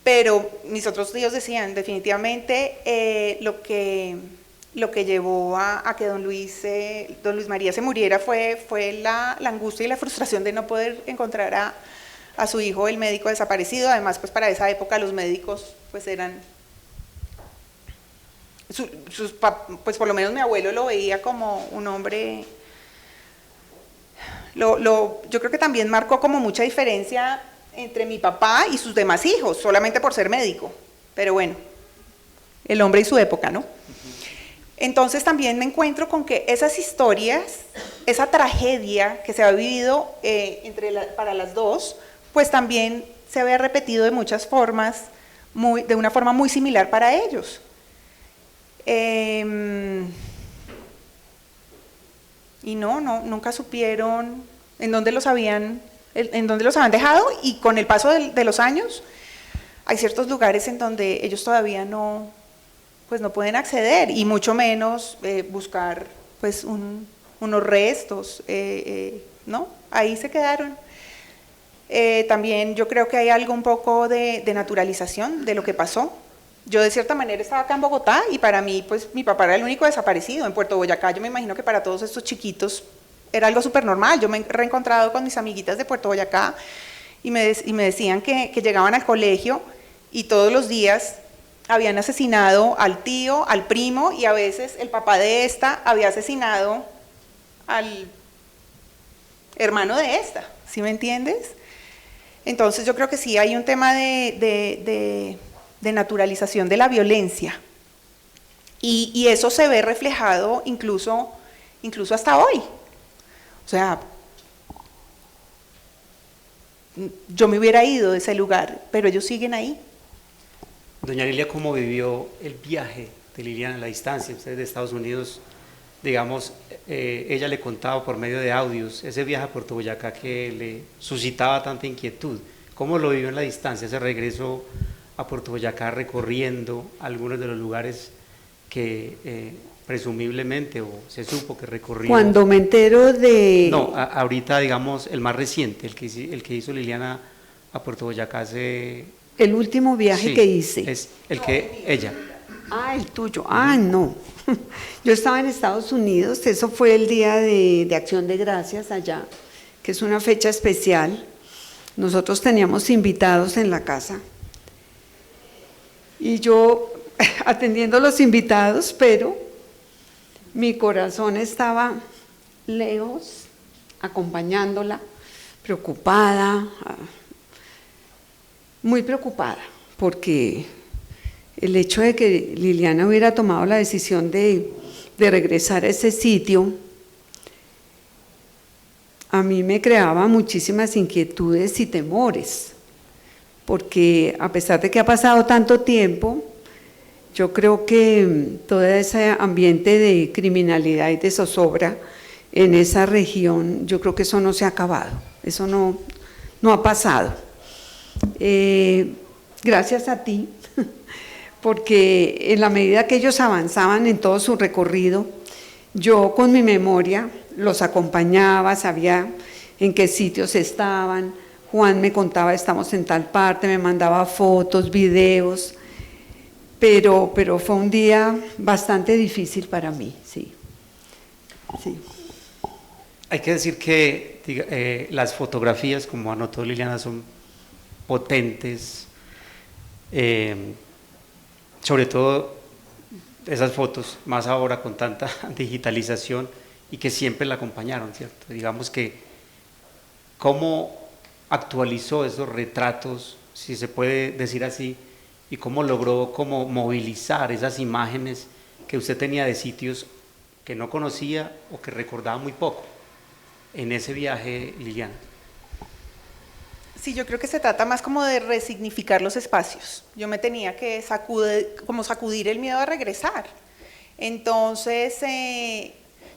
Pero mis otros tíos decían, definitivamente lo que llevó a que don Luis María se muriera fue la angustia y la frustración de no poder encontrar a su hijo, el médico desaparecido. Además, pues para esa época los médicos pues eran, pues por lo menos mi abuelo lo veía como un hombre, yo creo que también marcó como mucha diferencia entre mi papá y sus demás hijos, solamente por ser médico, pero bueno, el hombre y su época, ¿no? Entonces también me encuentro con que esas historias, esa tragedia que se ha vivido para las dos, pues también se había repetido de muchas formas, de una forma muy similar para ellos. Y nunca supieron en dónde los habían dejado, y con el paso de los años hay ciertos lugares en donde ellos todavía no pueden acceder, y mucho menos buscar pues unos restos, ¿no? Ahí se quedaron. También yo creo que hay algo un poco de naturalización de lo que pasó. Yo de cierta manera estaba acá en Bogotá y para mí pues mi papá era el único desaparecido. En Puerto Boyacá yo me imagino que para todos estos chiquitos era algo súper normal. Yo me he reencontrado con mis amiguitas de Puerto Boyacá y me decían que llegaban al colegio y todos los días habían asesinado al tío, al primo, y a veces el papá de esta había asesinado al hermano de esta, ¿sí me entiendes? Entonces yo creo que sí hay un tema de naturalización de la violencia, y eso se ve reflejado incluso hasta hoy. O sea, yo me hubiera ido de ese lugar, pero ellos siguen ahí. Doña Lilia, ¿cómo vivió el viaje de Liliana a la distancia? Ustedes de Estados Unidos, digamos, ella le contaba por medio de audios ese viaje a Puerto Boyacá que le suscitaba tanta inquietud. ¿Cómo lo vivió en la distancia, ese regreso a Puerto Boyacá recorriendo algunos de los lugares que presumiblemente o se supo que recorrió? Cuando me entero de... No, ahorita digamos el más reciente, el que hizo Liliana a Puerto Boyacá hace... El último viaje que hice. Es el que ella... Ah, el tuyo. Ah, no. Yo estaba en Estados Unidos, eso fue el día de Acción de Gracias allá, que es una fecha especial. Nosotros teníamos invitados en la casa. Y yo atendiendo a los invitados, pero mi corazón estaba lejos, acompañándola, preocupada, muy preocupada, porque el hecho de que Liliana hubiera tomado la decisión de regresar a ese sitio, a mí me creaba muchísimas inquietudes y temores, porque a pesar de que ha pasado tanto tiempo, yo creo que todo ese ambiente de criminalidad y de zozobra en esa región, yo creo que eso no se ha acabado, eso no ha pasado. Gracias a ti, porque en la medida que ellos avanzaban en todo su recorrido, yo con mi memoria los acompañaba, sabía en qué sitios estaban. Juan me contaba, estamos en tal parte, me mandaba fotos, videos, pero fue un día bastante difícil para mí, sí. Sí. Hay que decir que las fotografías, como anotó Liliana, son potentes, sobre todo esas fotos, más ahora con tanta digitalización, y que siempre la acompañaron, ¿cierto? Digamos que cómo actualizó esos retratos, si se puede decir así, y cómo logró como movilizar esas imágenes que usted tenía de sitios que no conocía o que recordaba muy poco en ese viaje, Liliana. Sí, yo creo que se trata más como de resignificar los espacios. Yo me tenía que sacudir el miedo a regresar. Entonces,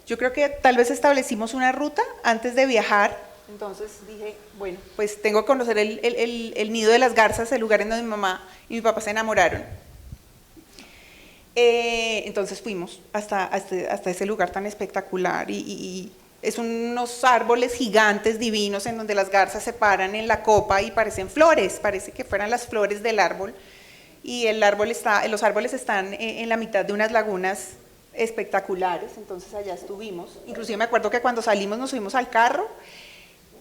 yo creo que tal vez establecimos una ruta antes de viajar. Entonces dije, bueno, pues tengo que conocer el nido de las garzas, el lugar en donde mi mamá y mi papá se enamoraron. Entonces fuimos hasta ese lugar tan espectacular y es unos árboles gigantes divinos en donde las garzas se paran en la copa y parecen flores, parece que fueran las flores del árbol, y los árboles están en la mitad de unas lagunas espectaculares. Entonces allá estuvimos. Inclusive me acuerdo que cuando salimos nos subimos al carro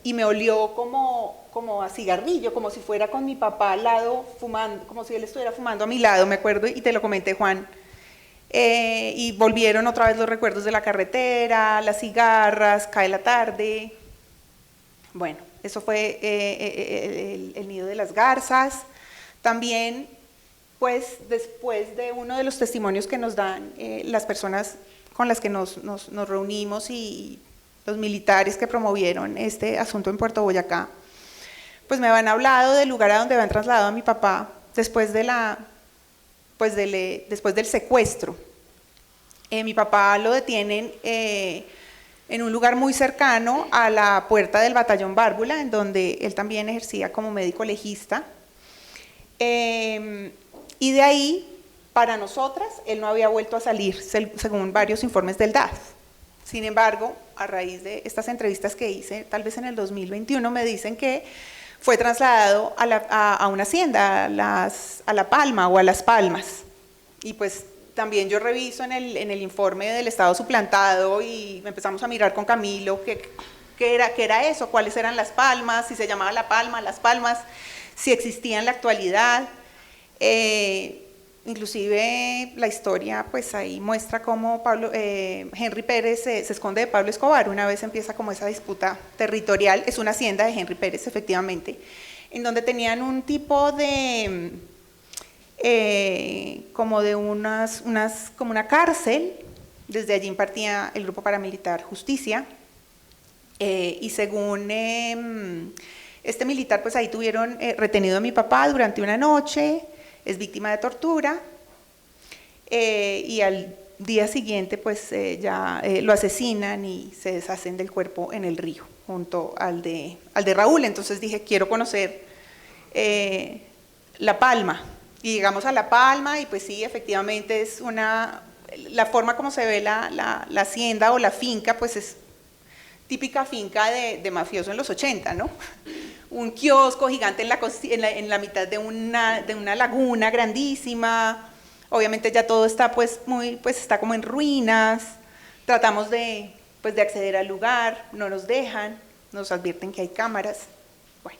y me olió como a cigarrillo, como si fuera con mi papá al lado fumando, como si él estuviera fumando a mi lado, me acuerdo, y te lo comenté, Juan. Y volvieron otra vez los recuerdos de la carretera, las cigarras, cae la tarde. Bueno, eso fue el nido de las garzas. También, pues, después de uno de los testimonios que nos dan las personas con las que nos reunimos y los militares que promovieron este asunto en Puerto Boyacá, pues me habían hablado del lugar a donde habían trasladado a mi papá después del secuestro. Mi papá lo detienen en un lugar muy cercano a la puerta del batallón Bárbula, en donde él también ejercía como médico legista. Y de ahí, para nosotras, él no había vuelto a salir, según varios informes del DAF. Sin embargo, a raíz de estas entrevistas que hice, tal vez en el 2021, me dicen que fue trasladado a una hacienda, a La Palma o a Las Palmas. Y pues también yo reviso en el informe del estado suplantado y empezamos a mirar con Camilo qué era eso, cuáles eran Las Palmas, si se llamaba La Palma, Las Palmas, si existía en la actualidad. Inclusive la historia pues ahí muestra cómo Henry Pérez se esconde de Pablo Escobar. Una vez empieza como esa disputa territorial, es una hacienda de Henry Pérez efectivamente, en donde tenían un tipo de como una cárcel. Desde allí impartía el grupo paramilitar Justicia, y según este militar, pues ahí tuvieron retenido a mi papá durante una noche, es víctima de tortura, y al día siguiente pues ya lo asesinan y se deshacen del cuerpo en el río, junto al de Raúl. Entonces dije, quiero conocer La Palma, y llegamos a La Palma y pues sí, efectivamente es la forma como se ve la hacienda o la finca, pues es típica finca de mafioso en los 80, ¿no? Un kiosco gigante en la mitad de una laguna grandísima. Obviamente ya todo está está como en ruinas. Tratamos de acceder al lugar, no nos dejan, nos advierten que hay cámaras. Bueno,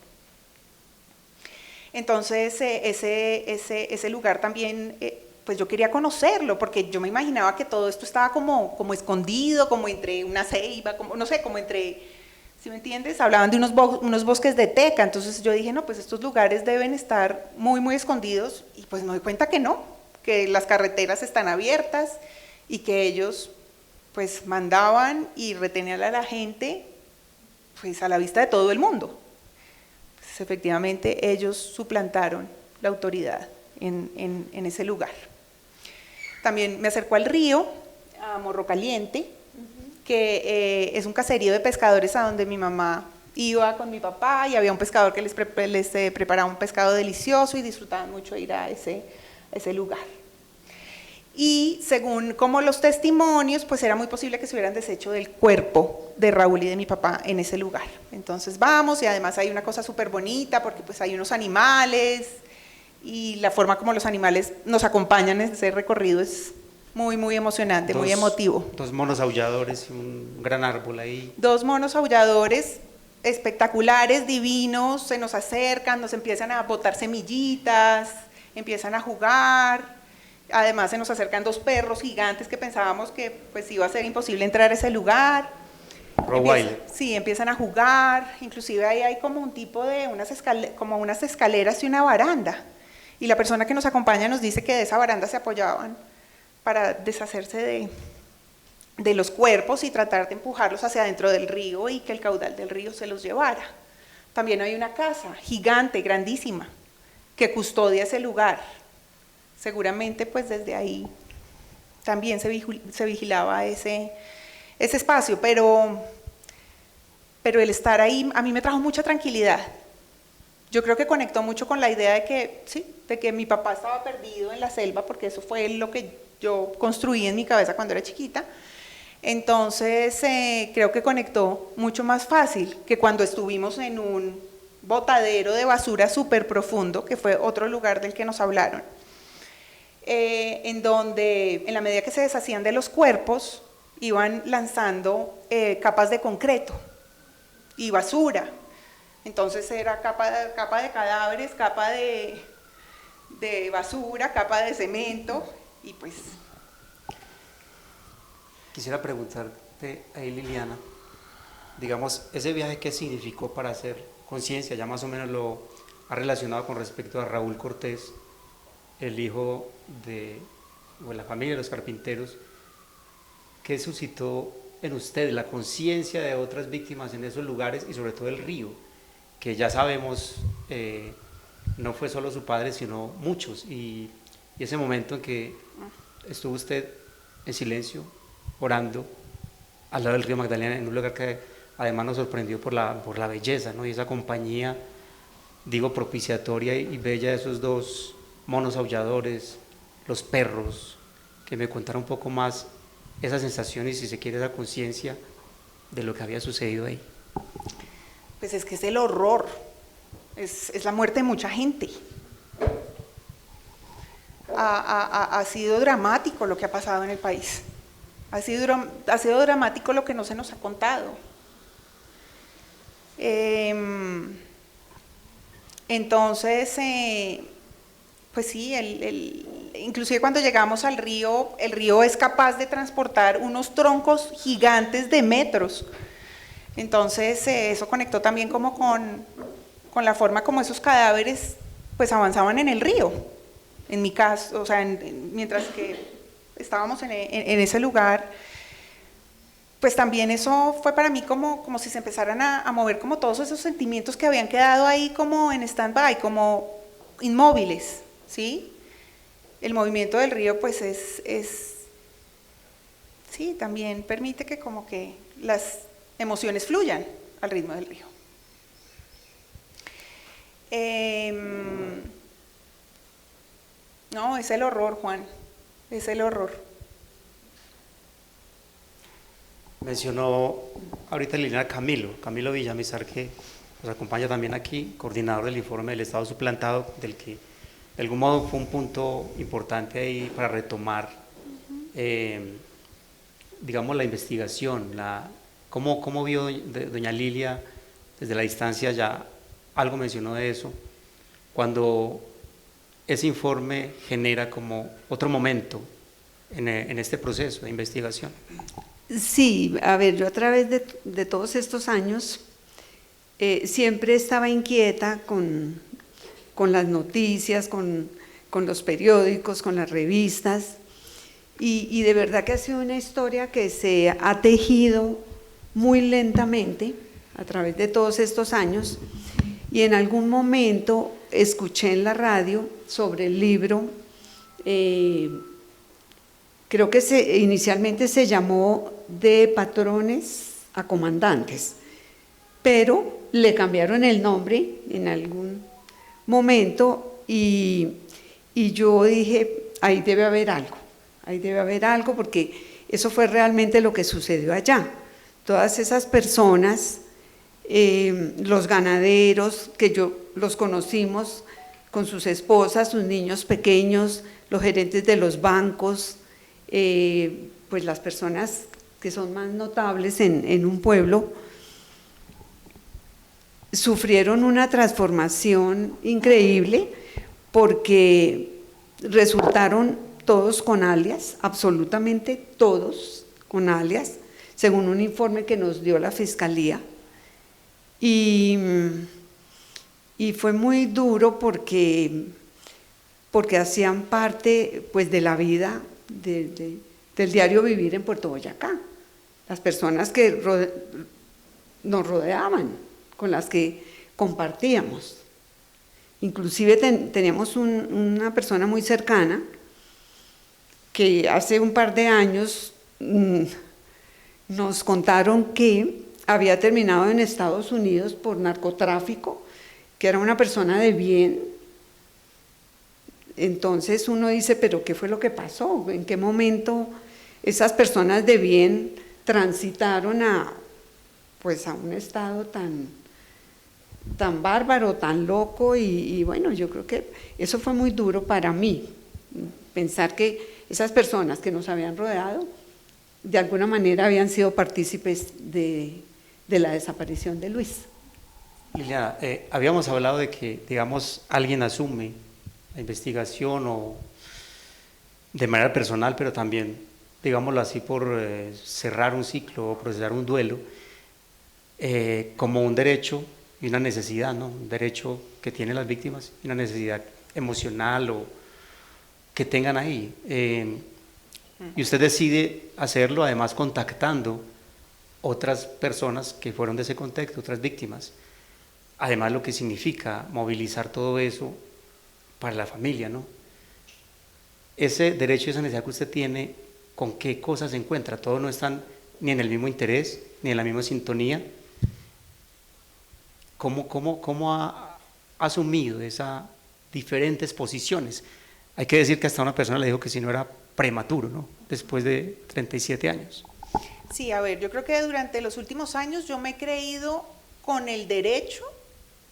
entonces ese lugar también, pues yo quería conocerlo, porque yo me imaginaba que todo esto estaba como escondido, como entre una ceiba, como, no sé, como entre ¿Sí me entiendes? Hablaban de unos bosques de teca, entonces yo dije, no, pues estos lugares deben estar muy, muy escondidos, y pues me doy cuenta que no, que las carreteras están abiertas y que ellos pues mandaban y retenían a la gente pues a la vista de todo el mundo. Pues, efectivamente ellos suplantaron la autoridad en ese lugar. También me acercó al río, a Morro Caliente, que es un caserío de pescadores a donde mi mamá iba con mi papá, y había un pescador que les preparaba un pescado delicioso y disfrutaban mucho ir a ese lugar. Y según como los testimonios, pues era muy posible que se hubieran deshecho del cuerpo de Raúl y de mi papá en ese lugar. Entonces vamos, y además hay una cosa súper bonita porque pues hay unos animales, y la forma como los animales nos acompañan en ese recorrido es muy, muy emocionante, muy emotivo. 2 monos aulladores y un gran árbol ahí. 2 monos aulladores espectaculares, divinos, se nos acercan, nos empiezan a botar semillitas, empiezan a jugar. Además se nos acercan 2 perros gigantes que pensábamos que pues iba a ser imposible entrar a ese lugar. Sí, empiezan a jugar, inclusive ahí hay como un tipo de unas escaleras y una baranda. Y la persona que nos acompaña nos dice que de esa baranda se apoyaban para deshacerse de los cuerpos y tratar de empujarlos hacia adentro del río y que el caudal del río se los llevara. También hay una casa gigante, grandísima, que custodia ese lugar. Seguramente pues desde ahí también se vigilaba ese espacio, pero el estar ahí a mí me trajo mucha tranquilidad. Yo creo que conectó mucho con la idea de que mi papá estaba perdido en la selva, porque eso fue lo que yo construí en mi cabeza cuando era chiquita. Entonces creo que conectó mucho más fácil que cuando estuvimos en un botadero de basura súper profundo, que fue otro lugar del que nos hablaron, en donde en la medida que se deshacían de los cuerpos iban lanzando capas de concreto y basura. Entonces era capa de cadáveres, capa de basura, capa de cemento, y pues... Quisiera preguntarte ahí, Liliana, digamos, ese viaje, ¿qué significó para hacer conciencia? Ya más o menos lo ha relacionado con respecto a Raúl Cortés, el hijo de la familia de los carpinteros. ¿Qué suscitó en usted la conciencia de otras víctimas en esos lugares y sobre todo el río? Que ya sabemos, no fue solo su padre, sino muchos, y ese momento en que estuvo usted en silencio, orando, al lado del río Magdalena, en un lugar que además nos sorprendió por la belleza, ¿no? Y esa compañía, digo, propiciatoria y bella de esos 2 monos aulladores, los perros, que me contara un poco más esa sensación y, si se quiere, esa conciencia de lo que había sucedido ahí. Pues es que es el horror, es la muerte de mucha gente. Ha sido dramático lo que ha pasado en el país, ha sido dramático lo que no se nos ha contado. Entonces, pues sí, inclusive cuando llegamos al río, el río es capaz de transportar unos troncos gigantes de metros. Entonces eso conectó también como con la forma como esos cadáveres pues avanzaban en el río. En mi caso, o sea, mientras que estábamos en ese lugar, pues también eso fue para mí como si se empezaran a mover como todos esos sentimientos que habían quedado ahí como en stand-by, como inmóviles, ¿sí? El movimiento del río pues sí, también permite que como que las emociones fluyan al ritmo del río. No, es el horror, Juan, es el horror. Mencionó ahorita Liliana Camilo Villamizar, que nos acompaña también aquí, coordinador del informe del Estado suplantado, del que de algún modo fue un punto importante ahí para retomar, digamos, la investigación, cómo vio doña Lilia desde la distancia, ya algo mencionó de eso, cuando ese informe genera como otro momento en este proceso de investigación. Sí, a ver, yo a través de todos estos años siempre estaba inquieta con las noticias, con los periódicos, con las revistas, y de verdad que ha sido una historia que se ha tejido muy lentamente a través de todos estos años, y en algún momento escuché en la radio sobre el libro, creo que inicialmente se llamó De patrones a comandantes, pero le cambiaron el nombre en algún momento y yo dije, ahí debe haber algo, porque eso fue realmente lo que sucedió allá. Todas esas personas, los ganaderos, que yo los conocimos con sus esposas, sus niños pequeños, los gerentes de los bancos, pues las personas que son más notables en un pueblo, sufrieron una transformación increíble porque resultaron todos con alias, absolutamente todos con alias, según un informe que nos dio la Fiscalía. Y fue muy duro porque hacían parte pues, de la vida del diario vivir en Puerto Boyacá. Las personas que nos rodeaban, con las que compartíamos. Inclusive teníamos una persona muy cercana que hace un par de años nos contaron que había terminado en Estados Unidos por narcotráfico, que era una persona de bien. Entonces uno dice, pero ¿qué fue lo que pasó? ¿En qué momento esas personas de bien transitaron a un estado tan bárbaro, tan loco? Y bueno, yo creo que eso fue muy duro para mí, pensar que esas personas que nos habían rodeado de alguna manera habían sido partícipes de la desaparición de Luis. Liliana, habíamos hablado de que, digamos, alguien asume la investigación o de manera personal, pero también, digámoslo así, por cerrar un ciclo o procesar un duelo, como un derecho y una necesidad, ¿no? Un derecho que tienen las víctimas y una necesidad emocional o que tengan ahí. Y usted decide hacerlo además contactando otras personas que fueron de ese contexto, otras víctimas. Además lo que significa movilizar todo eso para la familia, ¿no? Ese derecho y esa necesidad que usted tiene, ¿con qué cosas se encuentra? Todos no están ni en el mismo interés, ni en la misma sintonía. ¿Cómo ha asumido esas diferentes posiciones? Hay que decir que hasta una persona le dijo que si no era prematuro, ¿no? Después de 37 años. Sí, a ver, yo creo que durante los últimos años yo me he creído con el derecho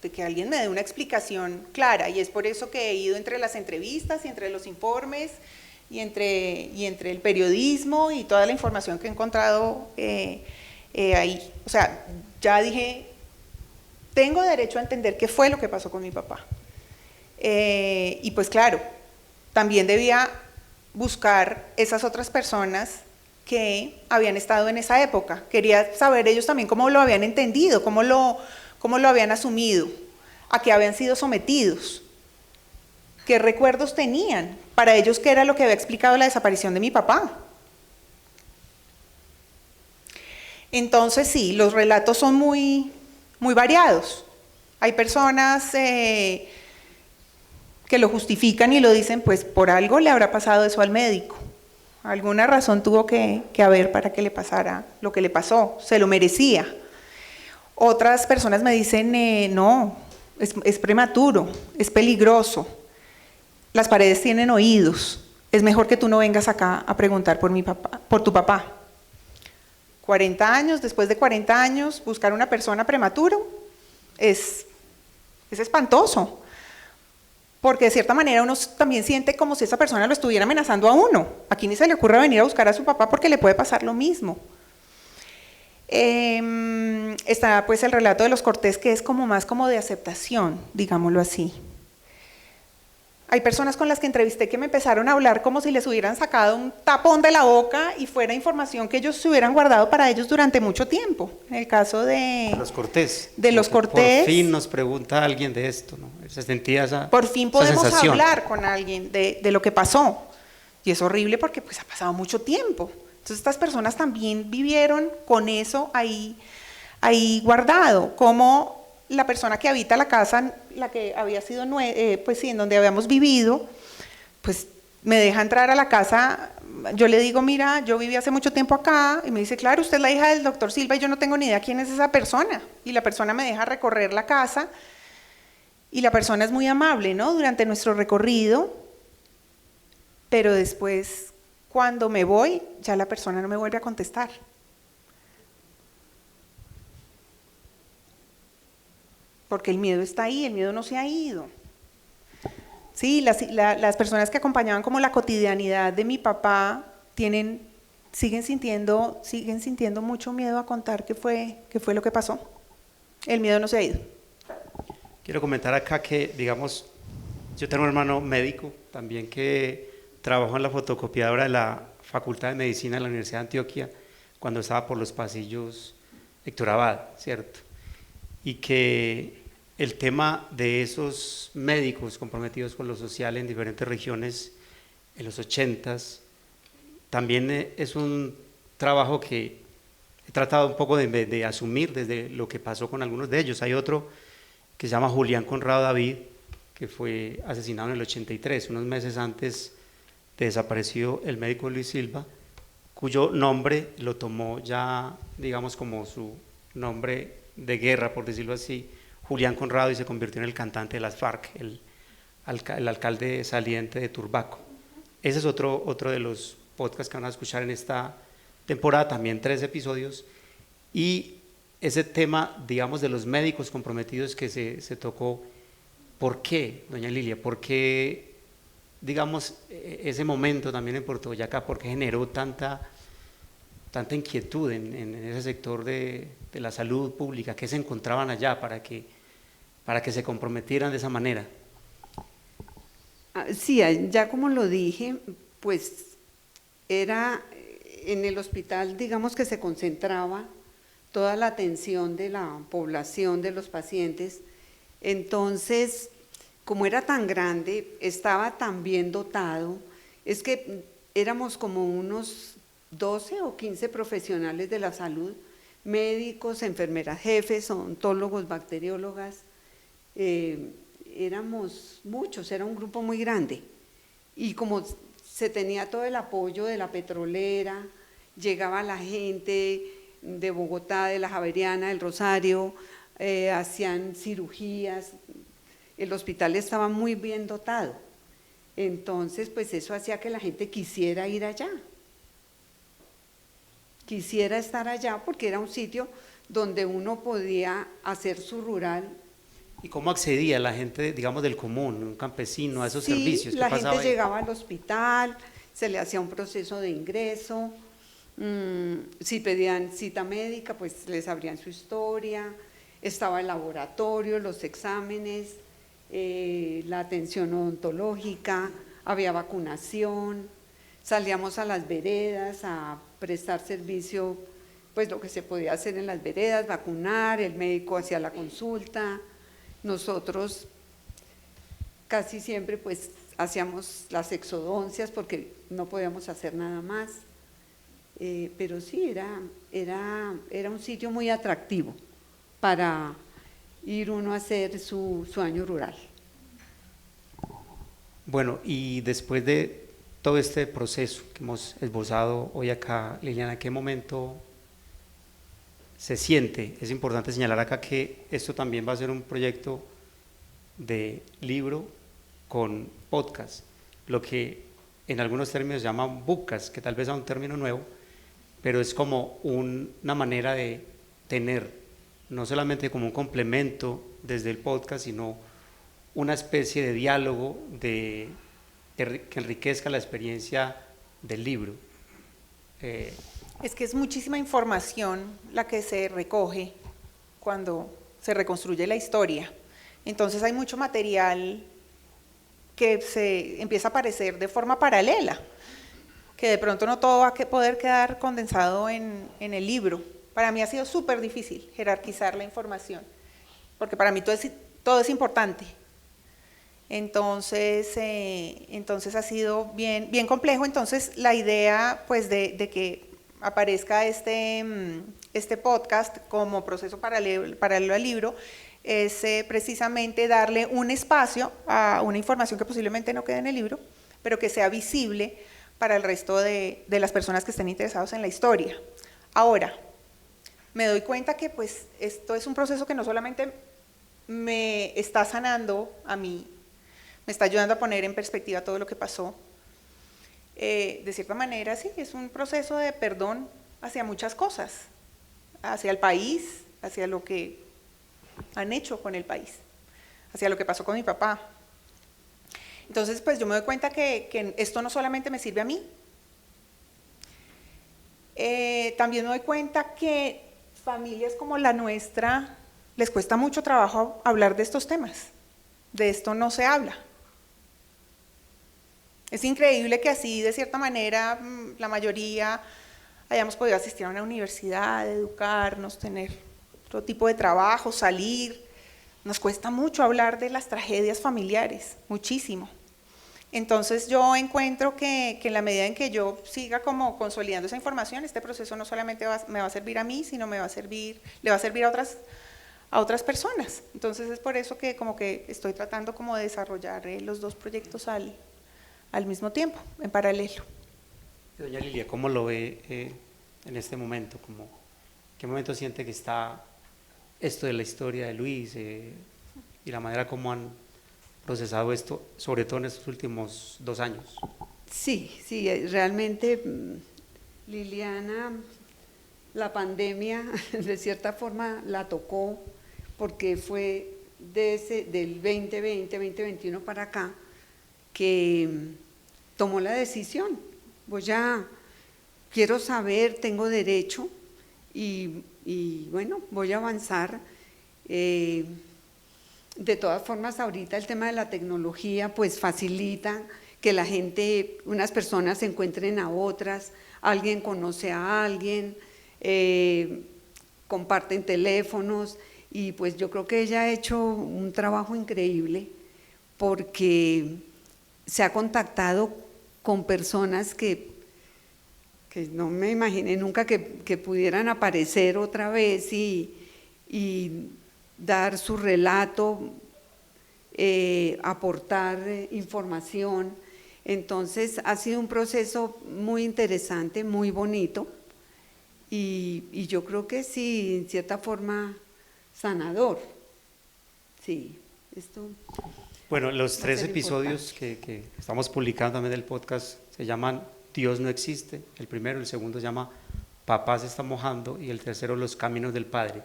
de que alguien me dé una explicación clara, y es por eso que he ido entre las entrevistas y entre los informes y entre el periodismo y toda la información que he encontrado ahí. O sea, ya dije, tengo derecho a entender qué fue lo que pasó con mi papá. Y pues claro, también debía buscar esas otras personas que habían estado en esa época. Quería saber ellos también cómo lo habían entendido, cómo lo habían asumido, a qué habían sido sometidos, qué recuerdos tenían, para ellos qué era lo que había explicado la desaparición de mi papá. Entonces sí, los relatos son muy, muy variados. Hay personas que lo justifican y lo dicen, pues por algo le habrá pasado eso al médico. Alguna razón tuvo que haber para que le pasara lo que le pasó, se lo merecía. Otras personas me dicen, no, es prematuro, es peligroso, las paredes tienen oídos, es mejor que tú no vengas acá a preguntar por tu papá. 40 años, después de 40 años, buscar una persona prematuro es espantoso, porque de cierta manera uno también siente como si esa persona lo estuviera amenazando a uno. Aquí ni se le ocurre venir a buscar a su papá porque le puede pasar lo mismo. Está pues el relato de los Cortés, que es como más como de aceptación, digámoslo así. Hay personas con las que entrevisté que me empezaron a hablar como si les hubieran sacado un tapón de la boca y fuera información que ellos se hubieran guardado para ellos durante mucho tiempo. En el caso de los Cortés. De los Cortés. Por fin nos pregunta alguien de esto, ¿no? Se sentía esa Por fin podemos sensación. hablar con alguien de lo que pasó. Y es horrible porque pues ha pasado mucho tiempo. Entonces estas personas también vivieron con eso ahí guardado, como la persona que habita la casa, la que había sido, pues sí, en donde habíamos vivido, pues me deja entrar a la casa, yo le digo, mira, yo viví hace mucho tiempo acá, y me dice, claro, usted es la hija del doctor Silva y yo no tengo ni idea quién es esa persona, y la persona me deja recorrer la casa, y la persona es muy amable, ¿no?, durante nuestro recorrido, pero después, cuando me voy, ya la persona no me vuelve a contestar. Porque el miedo está ahí, el miedo no se ha ido. Sí, las personas que acompañaban como la cotidianidad de mi papá siguen sintiendo mucho miedo a contar qué fue lo que pasó. El miedo no se ha ido. Quiero comentar acá que, digamos, yo tengo un hermano médico también que trabajó en la fotocopiadora de la Facultad de Medicina de la Universidad de Antioquia cuando estaba por los pasillos Héctor Abad, ¿cierto? Y que el tema de esos médicos comprometidos con lo social en diferentes regiones en los 80s también es un trabajo que he tratado un poco de asumir desde lo que pasó con algunos de ellos. Hay otro que se llama Julián Conrado David, que fue asesinado en el 83, unos meses antes de desaparecido el médico Luis Silva, cuyo nombre lo tomó ya, digamos, como su nombre de guerra, por decirlo así, Julián Conrado, y se convirtió en el cantante de las FARC, el alcalde saliente de Turbaco. Ese es otro de los podcasts que van a escuchar en esta temporada, también 3 episodios, y ese tema, digamos, de los médicos comprometidos que se tocó. ¿Por qué, doña Lilia? ¿Por qué, digamos, ese momento también en Puerto Boyacá? ¿Por qué generó tanta inquietud en ese sector de la salud pública? ¿Qué se encontraban allá para que se comprometieran de esa manera? Sí, ya como lo dije, pues era en el hospital, digamos, que se concentraba toda la atención de la población, de los pacientes. Entonces, como era tan grande, estaba tan bien dotado, es que éramos como unos 12 o 15 profesionales de la salud, médicos, enfermeras jefes, odontólogos, bacteriólogas, éramos muchos, era un grupo muy grande. Y como se tenía todo el apoyo de la petrolera, llegaba la gente de Bogotá, de la Javeriana, del Rosario, hacían cirugías, el hospital estaba muy bien dotado. Entonces, pues eso hacía que la gente quisiera ir allá, quisiera estar allá, porque era un sitio donde uno podía hacer su rural. ¿Y cómo accedía la gente, digamos, del común, un campesino, a esos servicios? Sí, la gente llegaba al hospital, se le hacía un proceso de ingreso, si pedían cita médica, pues les abrían su historia, estaba el laboratorio, los exámenes, la atención odontológica, había vacunación, salíamos a las veredas a prestar servicio, pues lo que se podía hacer en las veredas, vacunar, el médico hacía la consulta. Nosotros casi siempre pues hacíamos las exodoncias porque no podíamos hacer nada más, pero sí, era un sitio muy atractivo para ir uno a hacer su año rural. Bueno, y después de todo este proceso que hemos esbozado hoy acá, Liliana, ¿en qué momento se siente? Es importante señalar acá que esto también va a ser un proyecto de libro con podcast, lo que en algunos términos se llama bookcast, que tal vez sea un término nuevo, pero es como una manera de tener, no solamente como un complemento desde el podcast, sino una especie de diálogo que enriquezca la experiencia del libro. Es que es muchísima información la que se recoge cuando se reconstruye la historia. Entonces hay mucho material que se empieza a aparecer de forma paralela, que de pronto no todo va a poder quedar condensado en el libro. Para mí ha sido súper difícil jerarquizar la información, porque para mí todo es importante. Entonces ha sido bien complejo. Entonces la idea pues de que aparezca este podcast como proceso paralelo al libro es precisamente darle un espacio a una información que posiblemente no quede en el libro, pero que sea visible para el resto de las personas que estén interesados en la historia. Ahora, me doy cuenta que pues esto es un proceso que no solamente me está sanando a mí, me está ayudando a poner en perspectiva todo lo que pasó. De cierta manera, sí, es un proceso de perdón hacia muchas cosas, hacia el país, hacia lo que han hecho con el país, hacia lo que pasó con mi papá. Entonces, pues yo me doy cuenta que esto no solamente me sirve a mí, también me doy cuenta que familias como la nuestra les cuesta mucho trabajo hablar de estos temas, de esto no se habla. Es increíble que así, de cierta manera, la mayoría hayamos podido asistir a una universidad, educarnos, tener otro tipo de trabajo, salir. Nos cuesta mucho hablar de las tragedias familiares, muchísimo. Entonces yo encuentro que en la medida en que yo siga como consolidando esa información, este proceso no solamente me va a servir a mí, sino le va a servir a otras personas. Entonces es por eso que como que estoy tratando como de desarrollar los dos proyectos al mismo tiempo, en paralelo. Doña Lilia, ¿cómo lo ve en este momento? ¿Qué momento siente que está esto de la historia de Luis y la manera como han procesado esto, sobre todo en estos últimos 2 años? Sí, realmente, Liliana, la pandemia de cierta forma la tocó, porque fue del 2020-2021 para acá que tomó la decisión. Pues ya quiero saber, tengo derecho y bueno, voy a avanzar. De todas formas, ahorita el tema de la tecnología pues facilita que la gente, unas personas se encuentren a otras, alguien conoce a alguien, comparten teléfonos, y pues yo creo que ella ha hecho un trabajo increíble porque se ha contactado con personas que no me imaginé nunca que pudieran aparecer otra vez y dar su relato, aportar información. Entonces ha sido un proceso muy interesante, muy bonito, y yo creo que sí, en cierta forma, sanador. Sí, esto... Bueno, los 3 episodios que estamos publicando también del podcast se llaman Dios no existe, el primero, el segundo se llama Papá se está mojando, y el tercero Los caminos del Padre.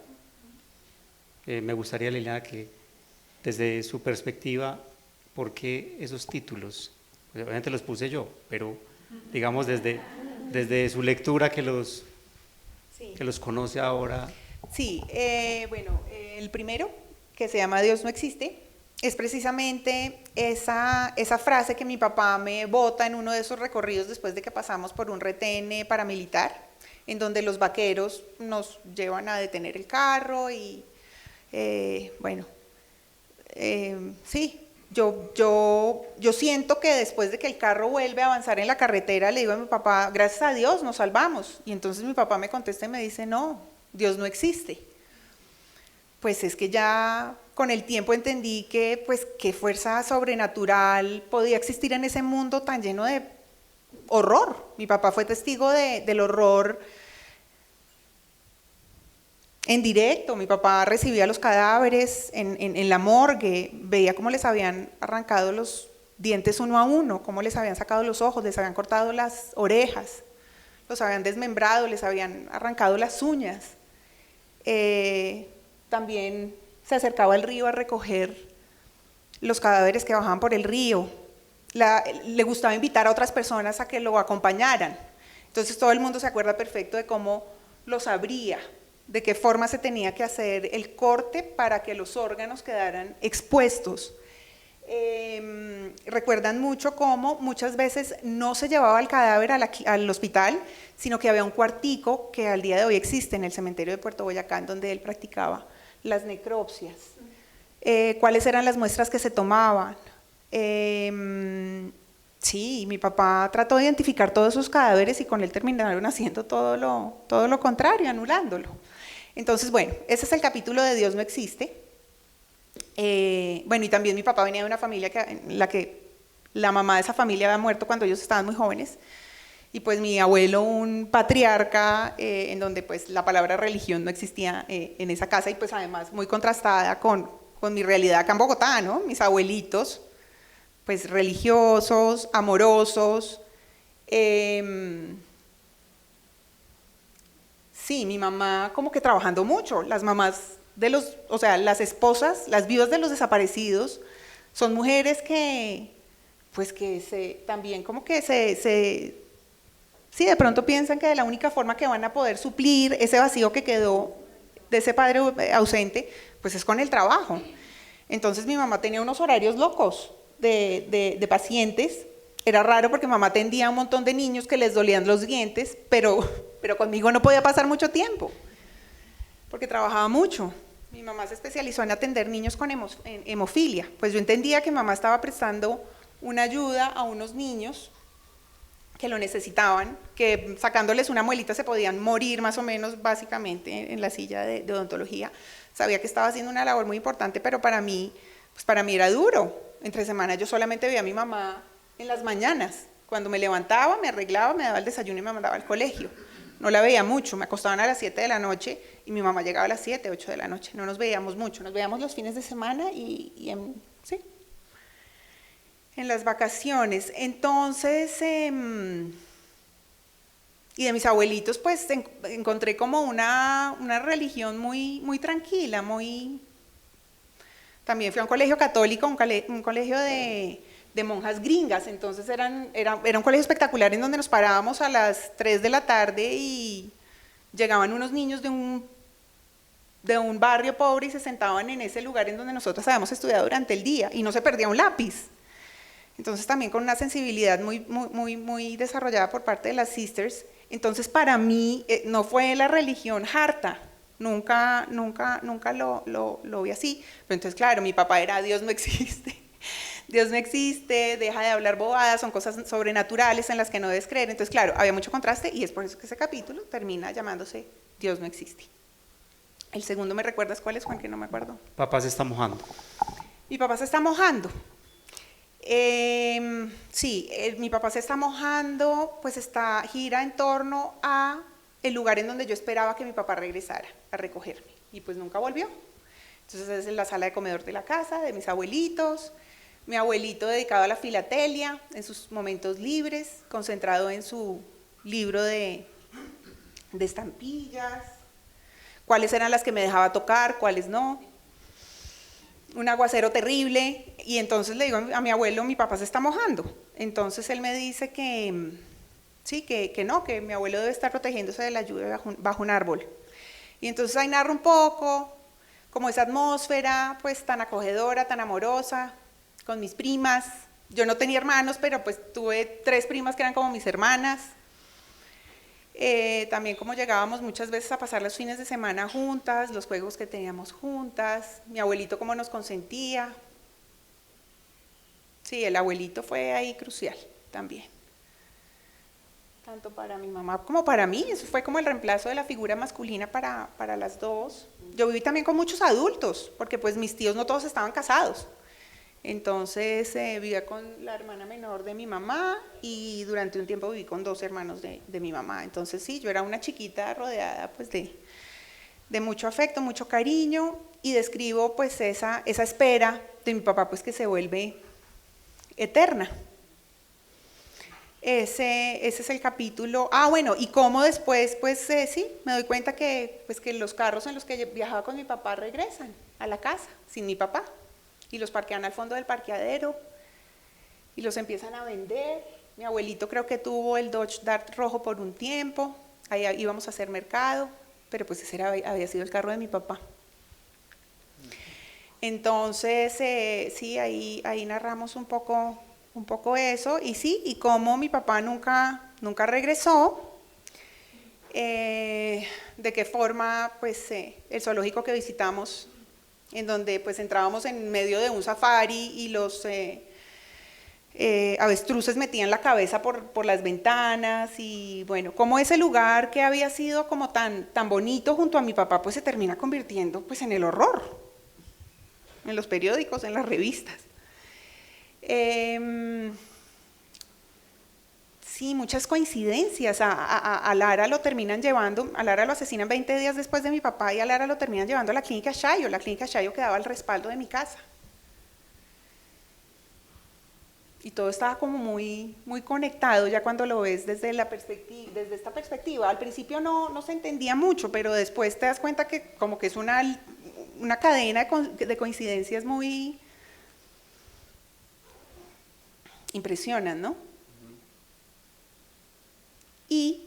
Me gustaría, Liliana, que desde su perspectiva, ¿por qué esos títulos? Pues obviamente los puse yo, pero digamos desde su lectura que los conoce ahora. Sí, bueno, el primero, que se llama Dios no existe, es precisamente esa frase que mi papá me bota en uno de esos recorridos después de que pasamos por un retén paramilitar, en donde los vaqueros nos llevan a detener el carro y sí, yo siento que después de que el carro vuelve a avanzar en la carretera, le digo a mi papá, gracias a Dios nos salvamos. Y entonces mi papá me contesta y me dice, no, Dios no existe. Pues es que ya con el tiempo entendí que pues qué fuerza sobrenatural podía existir en ese mundo tan lleno de horror. Mi papá fue testigo del horror en directo. Mi papá recibía los cadáveres en la morgue, veía cómo les habían arrancado los dientes uno a uno, cómo les habían sacado los ojos, les habían cortado las orejas, los habían desmembrado, les habían arrancado las uñas. También se acercaba al río a recoger los cadáveres que bajaban por el río. Le gustaba invitar a otras personas a que lo acompañaran. Entonces todo el mundo se acuerda perfecto de cómo los abría, de qué forma se tenía que hacer el corte para que los órganos quedaran expuestos. Recuerdan mucho cómo muchas veces no se llevaba el cadáver al hospital, sino que había un cuartico que al día de hoy existe en el cementerio de Puerto Boyacá, en donde él practicaba las necropsias. ¿Cuáles eran las muestras que se tomaban? Sí, mi papá trató de identificar todos esos cadáveres y con él terminaron haciendo todo lo contrario, anulándolo. Entonces, bueno, ese es el capítulo de Dios no existe. Bueno, y también mi papá venía de una familia en la que la mamá de esa familia había muerto cuando ellos estaban muy jóvenes, y pues mi abuelo, un patriarca, en donde pues la palabra religión no existía en esa casa, y pues además muy contrastada con mi realidad acá en Bogotá, ¿no? Mis abuelitos, pues religiosos, amorosos. Sí, mi mamá como que trabajando mucho. Las mamás o sea, las esposas, las viudas de los desaparecidos, son mujeres que, pues que también como que sí, de pronto piensan que la única forma que van a poder suplir ese vacío que quedó de ese padre ausente, pues es con el trabajo. Entonces mi mamá tenía unos horarios locos de pacientes. Era raro porque mamá atendía a un montón de niños que les dolían los dientes, pero conmigo no podía pasar mucho tiempo, porque trabajaba mucho. Mi mamá se especializó en atender niños con hemofilia. Pues yo entendía que mamá estaba prestando una ayuda a unos niños que lo necesitaban, que sacándoles una muelita se podían morir más o menos básicamente en la silla de odontología. Sabía que estaba haciendo una labor muy importante, pero para mí era duro. Entre semana yo solamente veía a mi mamá en las mañanas. Cuando me levantaba, me arreglaba, me daba el desayuno y me mandaba al colegio. No la veía mucho, me acostaban a las 7 de la noche y mi mamá llegaba a las 7, 8 de la noche. No nos veíamos mucho, nos veíamos los fines de semana sí, en las vacaciones. Entonces, y de mis abuelitos, pues encontré como una religión muy tranquila, También fui a un colegio católico, un colegio de monjas gringas. Entonces era un colegio espectacular en donde nos parábamos a las 3 de la tarde y llegaban unos niños de un barrio pobre y se sentaban en ese lugar en donde nosotros habíamos estudiado durante el día y no se perdía un lápiz. Entonces también con una sensibilidad muy desarrollada por parte de las sisters. Entonces para mí no fue la religión harta, nunca lo vi así. Pero entonces claro, mi papá era Dios no existe. Dios no existe, deja de hablar bobadas, son cosas sobrenaturales en las que no debes creer. Entonces, claro, había mucho contraste y es por eso que ese capítulo termina llamándose Dios no existe. El segundo, ¿me recuerdas cuál es, Juan? Que no me acuerdo. Papá se está mojando. Mi papá se está mojando. Sí, mi papá se está mojando, pues gira en torno a el lugar en donde yo esperaba que mi papá regresara a recogerme. Y pues nunca volvió. Entonces es en la sala de comedor de la casa, de mis abuelitos. Mi abuelito dedicado a la filatelia, en sus momentos libres, concentrado en su libro de estampillas, cuáles eran las que me dejaba tocar, cuáles no. Un aguacero terrible, y entonces le digo a mi abuelo, mi papá se está mojando. Entonces él me dice que sí, que no, que mi abuelo debe estar protegiéndose de la lluvia bajo un árbol. Y entonces ahí narro un poco, como esa atmósfera, pues tan acogedora, tan amorosa, con mis primas. Yo no tenía hermanos, pero pues tuve 3 primas que eran como mis hermanas. También como llegábamos muchas veces a pasar los fines de semana juntas, los juegos que teníamos juntas, mi abuelito cómo nos consentía. Sí, el abuelito fue ahí crucial también. Tanto para mi mamá como para mí, eso fue como el reemplazo de la figura masculina para las dos. Yo viví también con muchos adultos, porque pues mis tíos no todos estaban casados. Entonces vivía con la hermana menor de mi mamá y durante un tiempo viví con 2 hermanos de mi mamá. Entonces sí, yo era una chiquita rodeada pues de mucho afecto, mucho cariño, y describo pues esa espera de mi papá pues que se vuelve eterna. Ese es el capítulo. Bueno, y cómo después pues sí, me doy cuenta que los carros en los que viajaba con mi papá regresan a la casa sin mi papá. Y los parquean al fondo del parqueadero y los empiezan a vender. Mi abuelito creo que tuvo el Dodge Dart rojo por un tiempo, ahí íbamos a hacer mercado, pero pues ese había sido el carro de mi papá. Entonces, sí, ahí narramos un poco eso, y sí, y cómo mi papá nunca regresó, de qué forma, pues, el zoológico que visitamos, en donde pues entrábamos en medio de un safari y los avestruces metían la cabeza por las ventanas, y bueno, como ese lugar que había sido como tan bonito junto a mi papá, pues se termina convirtiendo pues en el horror, en los periódicos, en las revistas. Sí, muchas coincidencias. A Lara lo terminan llevando, a Lara lo asesinan 20 días después de mi papá, y a Lara lo terminan llevando a la clínica Chayo. La clínica Chayo quedaba al respaldo de mi casa. Y todo estaba como muy conectado ya cuando lo ves desde esta perspectiva. Al principio no se entendía mucho, pero después te das cuenta que como que es una cadena de coincidencias muy impresionan, ¿no? Y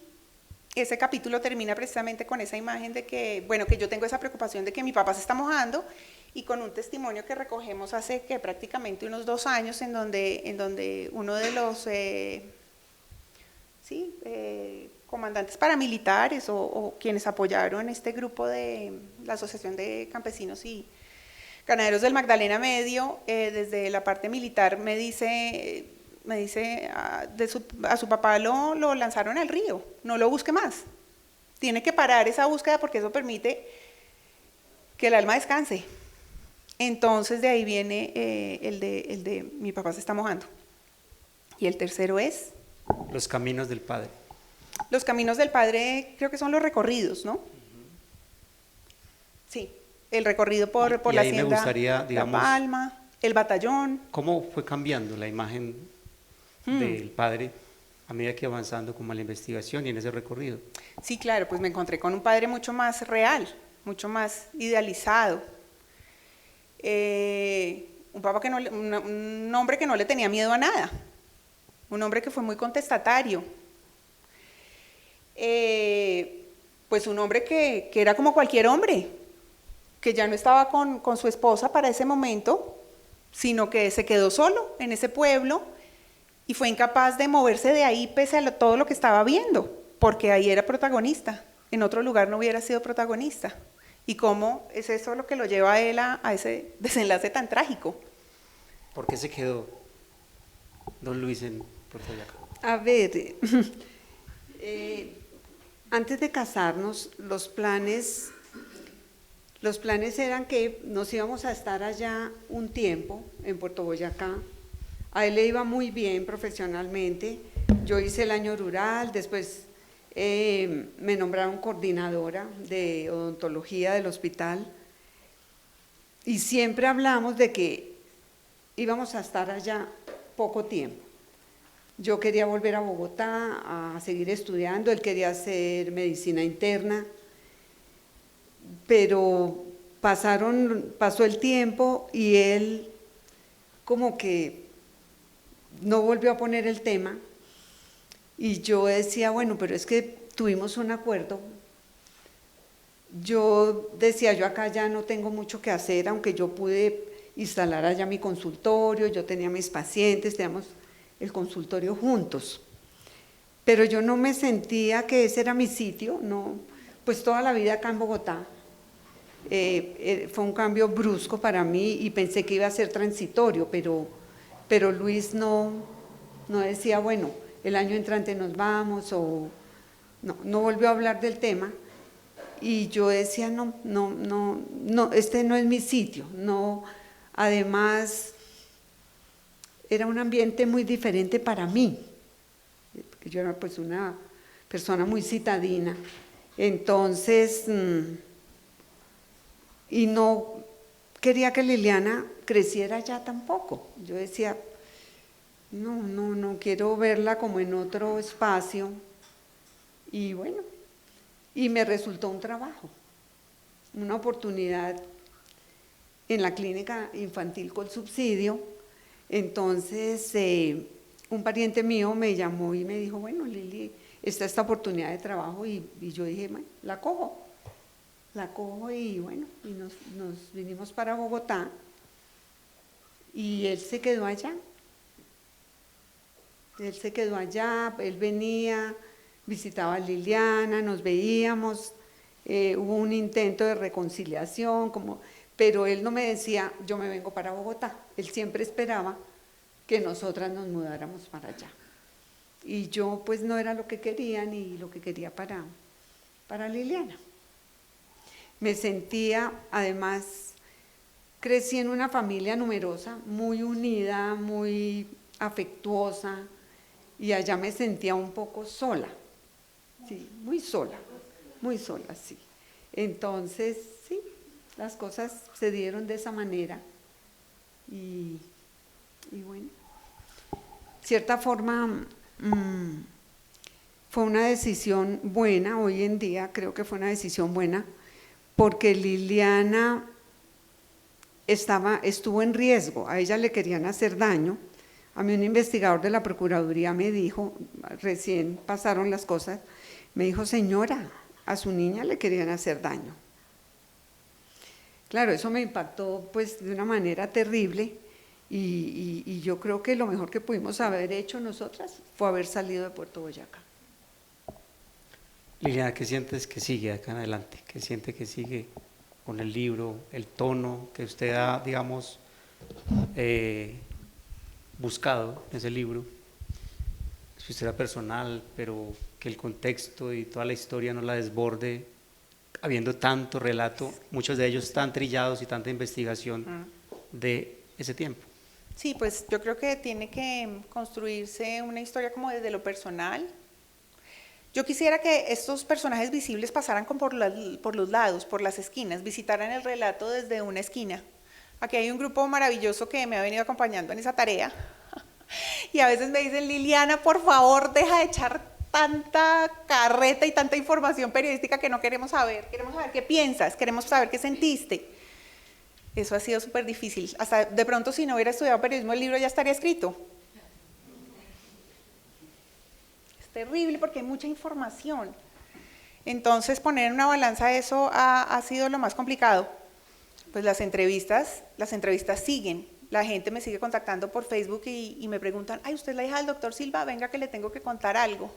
ese capítulo termina precisamente con esa imagen de que, bueno, que yo tengo esa preocupación de que mi papá se está mojando, y con un testimonio que recogemos hace que prácticamente unos 2 años, en donde uno de los comandantes paramilitares o quienes apoyaron este grupo de la Asociación de Campesinos y Ganaderos del Magdalena Medio, desde la parte militar me dice a su papá lo lanzaron al río, no lo busque más, tiene que parar esa búsqueda porque eso permite que el alma descanse. Entonces de ahí viene el de mi papá se está mojando. Y el tercero es Los caminos del Padre. Los caminos del Padre, creo que son los recorridos, ¿no? Sí, el recorrido por la ahí hacienda, me gustaría, digamos, La Palma, el batallón. ¿Cómo fue cambiando la imagen del padre a medida que avanzando como a la investigación y en ese recorrido? Sí, claro, pues me encontré con un padre mucho más real, mucho más idealizado. Un papá un hombre que no le tenía miedo a nada, un hombre que fue muy contestatario, pues un hombre que era como cualquier hombre, que ya no estaba con su esposa para ese momento, sino que se quedó solo en ese pueblo y fue incapaz de moverse de ahí pese a todo lo que estaba viendo, porque ahí era protagonista, en otro lugar no hubiera sido protagonista. Y cómo es eso lo que lo lleva a él a ese desenlace tan trágico. ¿Por qué se quedó don Luis en Puerto Boyacá? A ver, antes de casarnos, los planes eran que nos íbamos a estar allá un tiempo, en Puerto Boyacá. A él le iba muy bien profesionalmente. Yo hice el año rural, después me nombraron coordinadora de odontología del hospital, y siempre hablamos de que íbamos a estar allá poco tiempo. Yo quería volver a Bogotá a seguir estudiando, él quería hacer medicina interna, pero pasó el tiempo y él como que no volvió a poner el tema. Y yo decía, bueno, pero es que tuvimos un acuerdo. Yo decía, yo acá ya no tengo mucho que hacer, aunque yo pude instalar allá mi consultorio, yo tenía mis pacientes, teníamos el consultorio juntos. Pero yo no me sentía que ese era mi sitio, no, pues toda la vida acá en Bogotá. Fue un cambio brusco para mí y pensé que iba a ser transitorio, pero Luis no decía, bueno, el año entrante nos vamos, o no volvió a hablar del tema, y yo decía, no, este no es mi sitio, no, además era un ambiente muy diferente para mí, porque yo era pues una persona muy citadina, entonces, y no quería que Liliana creciera ya tampoco, yo decía, no quiero verla como en otro espacio. Y bueno, y me resultó un trabajo, una oportunidad en la clínica infantil con subsidio. Entonces, un pariente mío me llamó y me dijo, bueno, Lili, está esta oportunidad de trabajo, y yo dije, bueno, la cojo. la cojo y bueno, y nos vinimos para Bogotá y él se quedó allá. Él se quedó allá, él venía, visitaba a Liliana, nos veíamos, hubo un intento de reconciliación, pero él no me decía, yo me vengo para Bogotá. Él siempre esperaba que nosotras nos mudáramos para allá. Y yo pues no era lo que quería ni lo que quería para Liliana. Me sentía, además, crecí en una familia numerosa, muy unida, muy afectuosa, y allá me sentía un poco sola, sí, muy sola, sí. Entonces, sí, las cosas se dieron de esa manera y bueno, de cierta forma fue una decisión buena, hoy en día creo que fue una decisión buena, porque Liliana estuvo en riesgo, a ella le querían hacer daño. A mí un investigador de la Procuraduría me dijo, recién pasaron las cosas, me dijo, señora, a su niña le querían hacer daño. Claro, eso me impactó pues de una manera terrible y yo creo que lo mejor que pudimos haber hecho nosotras fue haber salido de Puerto Boyacá. Liliana, ¿qué sientes que sigue acá en adelante? ¿Qué siente que sigue con el libro, el tono que usted ha, digamos, buscado en ese libro? Su historia personal, pero que el contexto y toda la historia no la desborde, habiendo tanto relato, muchos de ellos tan trillados y tanta investigación de ese tiempo. Sí, pues yo creo que tiene que construirse una historia como desde lo personal. Yo quisiera que estos personajes visibles pasaran por los lados, por las esquinas, visitaran el relato desde una esquina. Aquí hay un grupo maravilloso que me ha venido acompañando en esa tarea y a veces me dicen, Liliana, por favor, deja de echar tanta carreta y tanta información periodística que no queremos saber qué piensas, queremos saber qué sentiste. Eso ha sido súper difícil. Hasta de pronto, si no hubiera estudiado periodismo, el libro ya estaría escrito. Es terrible porque hay mucha información. Entonces, poner en una balanza eso ha sido lo más complicado. Pues las entrevistas siguen. La gente me sigue contactando por Facebook y me preguntan, ay, ¿usted es la hija del doctor Silva? Venga que le tengo que contar algo.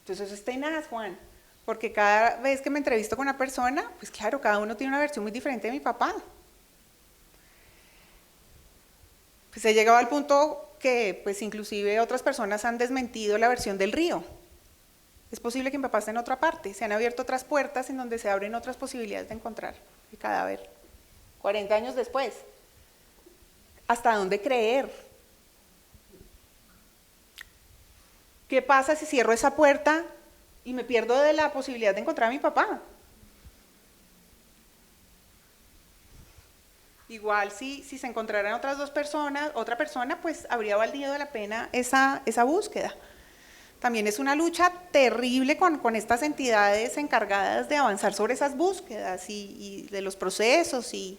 Entonces, eso es tenaz, Juan, porque cada vez que me entrevisto con una persona, pues claro, cada uno tiene una versión muy diferente de mi papá. Pues he llegado al punto que, pues inclusive otras personas han desmentido la versión del río. Es posible que mi papá esté en otra parte, se han abierto otras puertas en donde se abren otras posibilidades de encontrar el cadáver. 40 años después. ¿Hasta dónde creer? ¿Qué pasa si cierro esa puerta y me pierdo de la posibilidad de encontrar a mi papá? Igual si se encontraran otras dos personas, otra persona, pues habría valido la pena esa búsqueda. También es una lucha terrible con estas entidades encargadas de avanzar sobre esas búsquedas y de los procesos y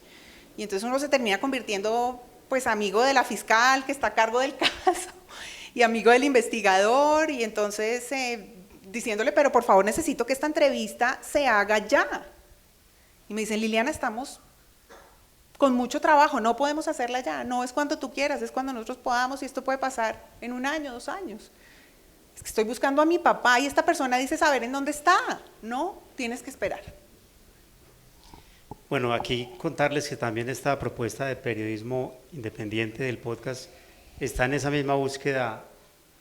entonces uno se termina convirtiendo pues amigo de la fiscal que está a cargo del caso y amigo del investigador y entonces diciéndole, pero por favor necesito que esta entrevista se haga ya. Y me dicen, Liliana, estamos con mucho trabajo, no podemos hacerla ya, no es cuando tú quieras, es cuando nosotros podamos y esto puede pasar en 1 año, 2 años. Es que estoy buscando a mi papá y esta persona dice saber en dónde está. No, tienes que esperar. Bueno, aquí contarles que también esta propuesta de periodismo independiente del podcast está en esa misma búsqueda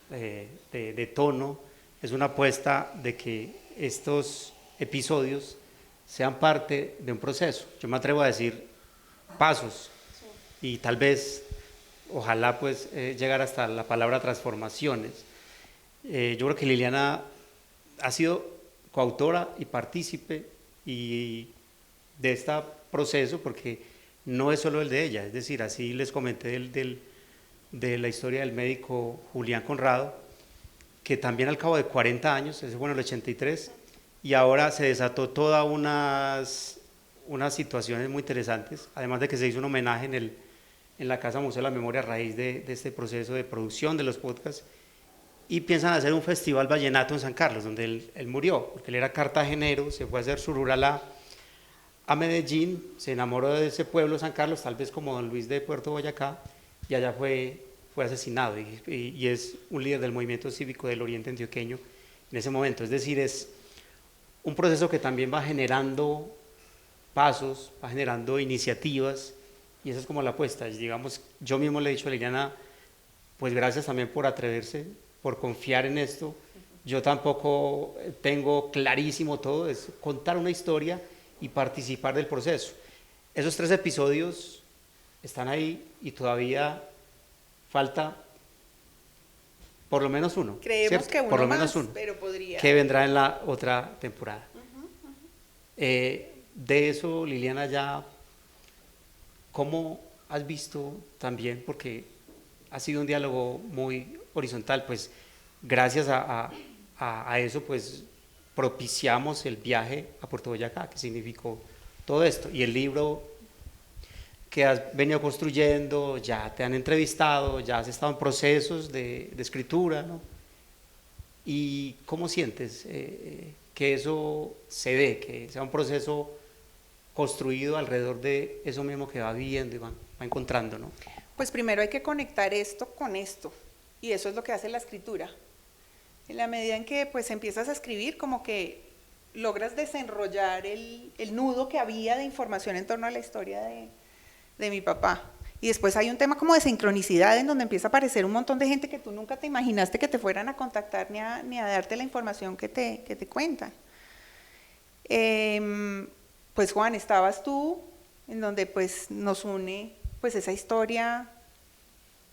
de tono, es una apuesta de que estos episodios sean parte de un proceso. Yo me atrevo a decir pasos y tal vez, ojalá pues llegar hasta la palabra transformaciones. Yo creo que Liliana ha sido coautora y partícipe de este proceso porque no es solo el de ella, es decir, así les comenté de la historia del médico Julián Conrado, que también al cabo de 40 años, ese fue en el 83, y ahora se desató todas unas situaciones muy interesantes, además de que se hizo un homenaje en la Casa Museo de la Memoria a raíz de este proceso de producción de los podcasts, y piensan hacer un festival vallenato en San Carlos, donde él murió, porque él era cartagenero, se fue a hacer su rural a Medellín, se enamoró de ese pueblo San Carlos, tal vez como Don Luis de Puerto Boyacá, y allá fue asesinado y es un líder del movimiento cívico del Oriente Antioqueño en ese momento. Es decir, es un proceso que también va generando pasos, va generando iniciativas, y esa es como la apuesta. Digamos, yo mismo le he dicho a Liliana, pues gracias también por atreverse, por confiar en esto. Yo tampoco tengo clarísimo todo, es contar una historia y participar del proceso. Esos 3 episodios están ahí y todavía falta por lo menos uno. Creemos ¿cierto? que uno por lo más, menos uno, pero podría. que vendrá en la otra temporada. De eso, Liliana, ya, ¿cómo has visto también? Porque ha sido un diálogo muy horizontal, pues gracias a eso, pues propiciamos el viaje a Puerto Boyacá, que significó todo esto, y el libro que has venido construyendo, ya te han entrevistado, ya has estado en procesos de escritura, ¿no? ¿Y cómo sientes que eso se dé, que sea un proceso construido alrededor de eso mismo que va viviendo y va encontrando, ¿no? Pues primero hay que conectar esto con esto, y eso es lo que hace la escritura. En la medida en que pues empiezas a escribir, como que logras desenrollar el nudo que había de información en torno a la historia de mi papá. Y después hay un tema como de sincronicidad en donde empieza a aparecer un montón de gente que tú nunca te imaginaste que te fueran a contactar ni a darte la información que te cuentan. Pues Juan, estabas tú, en donde pues nos une pues esa historia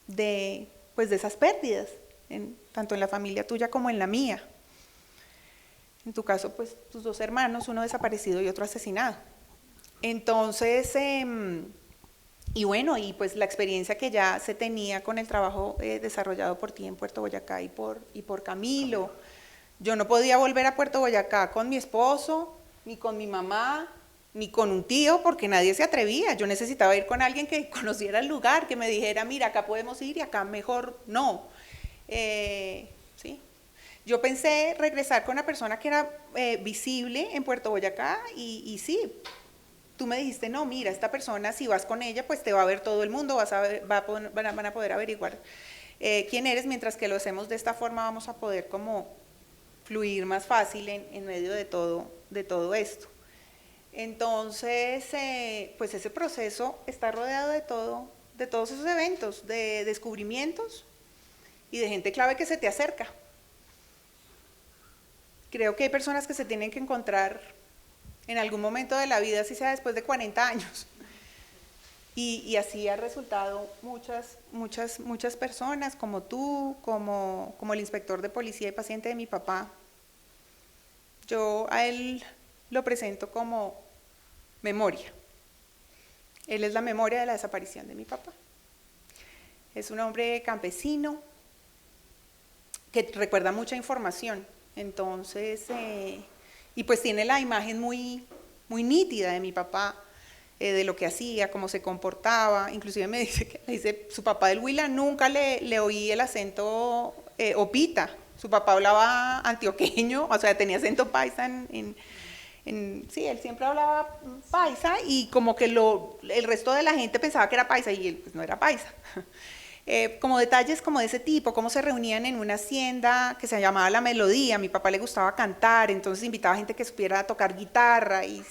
de esas pérdidas, tanto en la familia tuya como en la mía. En tu caso, pues tus 2 hermanos, uno desaparecido y otro asesinado. Entonces, y bueno, y pues la experiencia que ya se tenía con el trabajo desarrollado por ti en Puerto Boyacá y por Camilo. Yo no podía volver a Puerto Boyacá con mi esposo, ni con mi mamá, ni con un tío, porque nadie se atrevía. Yo necesitaba ir con alguien que conociera el lugar, que me dijera, mira, acá podemos ir y acá mejor no. ¿Sí? Yo pensé regresar con una persona que era visible en Puerto Boyacá y sí, tú me dijiste, no, mira, esta persona, si vas con ella, pues te va a ver todo el mundo, van a poder averiguar quién eres, mientras que lo hacemos de esta forma vamos a poder como fluir más fácil en medio de todo esto. Entonces, pues ese proceso está rodeado de todos esos eventos, de descubrimientos y de gente clave que se te acerca. Creo que hay personas que se tienen que encontrar en algún momento de la vida, así sea después de 40 años. Y así ha resultado muchas personas, como tú, como el inspector de policía y paciente de mi papá. Yo a él lo presento como memoria. Él es la memoria de la desaparición de mi papá. Es un hombre campesino que recuerda mucha información. Entonces, y pues tiene la imagen muy nítida de mi papá, de lo que hacía, cómo se comportaba. Inclusive me dice su papá del Huila, nunca le oí el acento opita. Su papá hablaba antioqueño, o sea, tenía acento paisa sí, él siempre hablaba paisa y como que el resto de la gente pensaba que era paisa y él pues no era paisa. Como detalles como de ese tipo, cómo se reunían en una hacienda que se llamaba La Melodía. A mi papá le gustaba cantar, entonces invitaba a gente que supiera tocar guitarra y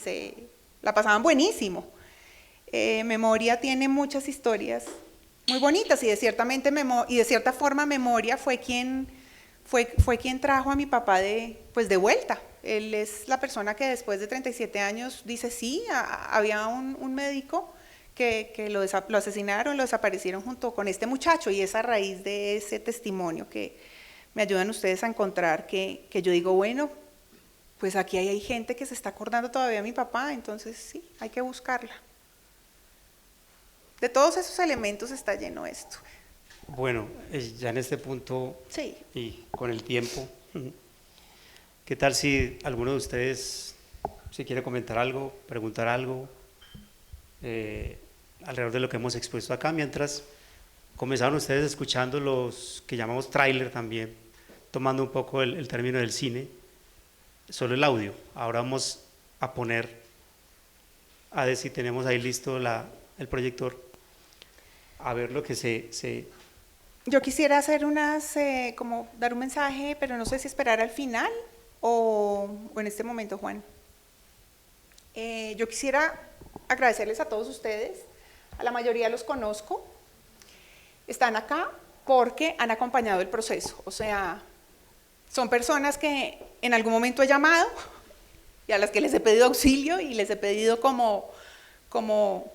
la pasaban buenísimo. Memoria tiene muchas historias muy bonitas y de cierta forma Memoria fue quien trajo a mi papá de vuelta. Él es la persona que después de 37 años dice, sí, había un médico que lo asesinaron, lo desaparecieron junto con este muchacho, y es a raíz de ese testimonio que me ayudan ustedes a encontrar que yo digo, bueno, pues aquí hay gente que se está acordando todavía de mi papá, entonces sí, hay que buscarla. De todos esos elementos está lleno esto. Bueno, ya en este punto sí. Y con el tiempo, ¿qué tal si alguno de ustedes si quiere comentar algo, preguntar algo alrededor de lo que hemos expuesto acá, mientras comenzaron ustedes escuchando los que llamamos tráiler también, tomando un poco el término del cine, solo el audio? Ahora vamos a poner Ade, si tenemos ahí listo el proyector, a ver lo que Yo quisiera hacer como dar un mensaje, pero no sé si esperar al final o en este momento, Juan. Yo quisiera agradecerles a todos ustedes, a la mayoría los conozco, están acá porque han acompañado el proceso, o sea, son personas que en algún momento he llamado y a las que les he pedido auxilio y les he pedido como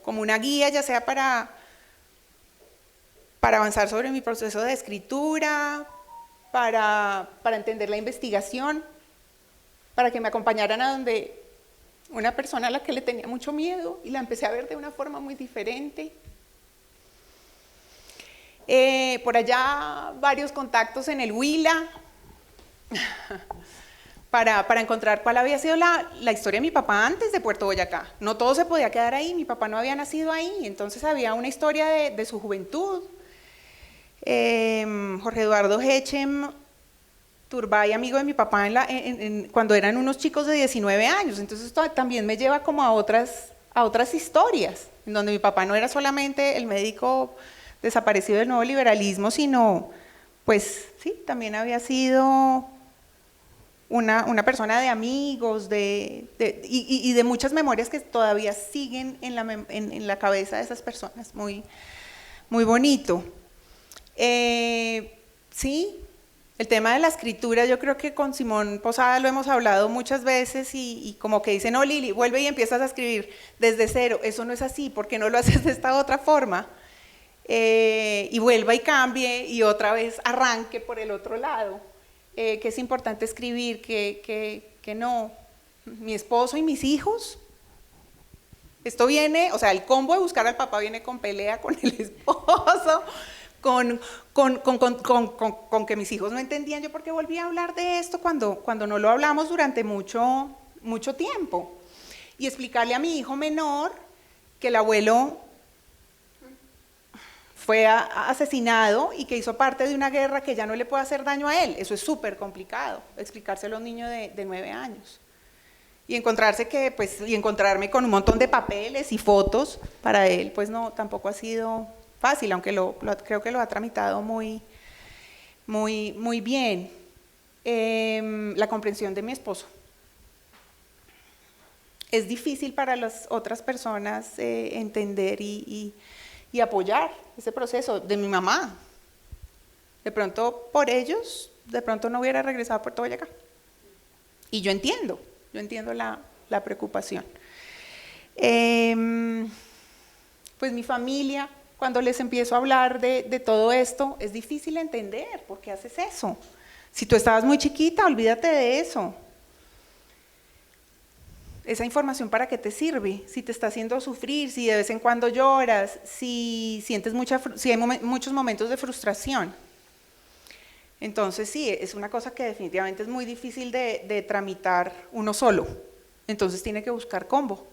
una guía, ya sea para avanzar sobre mi proceso de escritura, para entender la investigación, para que me acompañaran a donde una persona a la que le tenía mucho miedo y la empecé a ver de una forma muy diferente. Por allá varios contactos en el Huila para encontrar cuál había sido la historia de mi papá antes de Puerto Boyacá. No todo se podía quedar ahí, mi papá no había nacido ahí, entonces había una historia de su juventud. Jorge Eduardo Hechem Turbay, amigo de mi papá cuando eran unos chicos de 19 años, entonces esto también me lleva como a otras historias, en donde mi papá no era solamente el médico desaparecido del nuevo liberalismo, sino, pues sí, también había sido una persona de amigos, y de muchas memorias que todavía siguen en la cabeza de esas personas, muy, muy bonito. Sí, el tema de la escritura, yo creo que con Simón Posada lo hemos hablado muchas veces y como que dicen, no, Lili, vuelve y empiezas a escribir desde cero. Eso no es así, ¿por qué no lo haces de esta otra forma? Y vuelva y cambie y otra vez arranque por el otro lado. Que es importante escribir, que no. Mi esposo y mis hijos, esto viene, o sea, el combo de buscar al papá viene con pelea con el esposo, con que mis hijos no entendían yo por qué volví a hablar de esto cuando no lo hablamos durante mucho tiempo. Y explicarle a mi hijo menor que el abuelo fue asesinado y que hizo parte de una guerra que ya no le puede hacer daño a él. Eso es súper complicado, explicárselo a un niño de 9 años. Y encontrarme con un montón de papeles y fotos, para él pues no, tampoco ha sido fácil, aunque creo que lo ha tramitado muy bien. La comprensión de mi esposo. Es difícil para las otras personas entender y apoyar ese proceso. De mi mamá. De pronto, por ellos, de pronto no hubiera regresado a Puerto Boyacá. Y yo entiendo la preocupación. Pues mi familia, cuando les empiezo a hablar de todo esto, es difícil entender por qué haces eso. Si tú estabas muy chiquita, olvídate de eso. Esa información, ¿para qué te sirve? Si te está haciendo sufrir, si de vez en cuando lloras, si sientes si hay muchos momentos de frustración. Entonces sí, es una cosa que definitivamente es muy difícil de tramitar uno solo. Entonces tiene que buscar combo.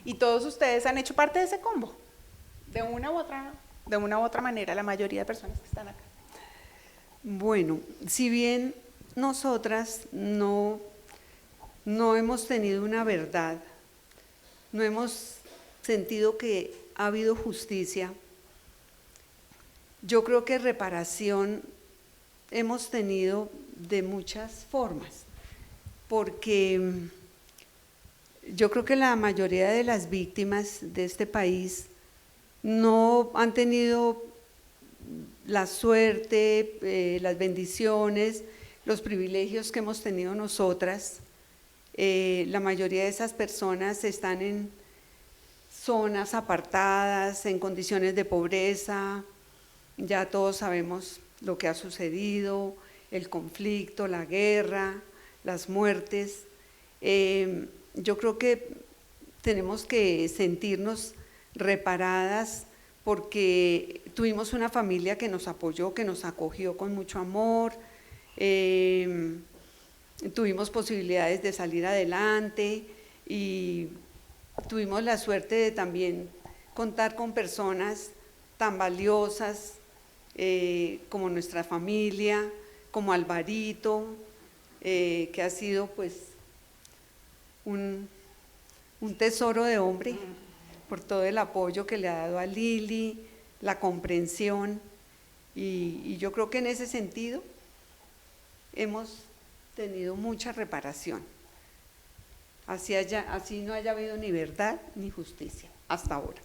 Y todos ustedes han hecho parte de ese combo, de una u otra manera, la mayoría de personas que están acá. Bueno, si bien nosotras no hemos tenido una verdad, no hemos sentido que ha habido justicia, yo creo que reparación hemos tenido de muchas formas, porque yo creo que la mayoría de las víctimas de este país no han tenido la suerte, las bendiciones, los privilegios que hemos tenido nosotras. La mayoría de esas personas están en zonas apartadas, en condiciones de pobreza. Ya todos sabemos lo que ha sucedido, el conflicto, la guerra, las muertes. Yo creo que tenemos que sentirnos reparadas porque tuvimos una familia que nos apoyó, que nos acogió con mucho amor. Tuvimos posibilidades de salir adelante y tuvimos la suerte de también contar con personas tan valiosas como nuestra familia, como Alvarito, que ha sido pues un un tesoro de hombre, por todo el apoyo que le ha dado a Lili, la comprensión, y yo creo que en ese sentido hemos tenido mucha reparación. Así no haya habido ni verdad ni justicia hasta ahora.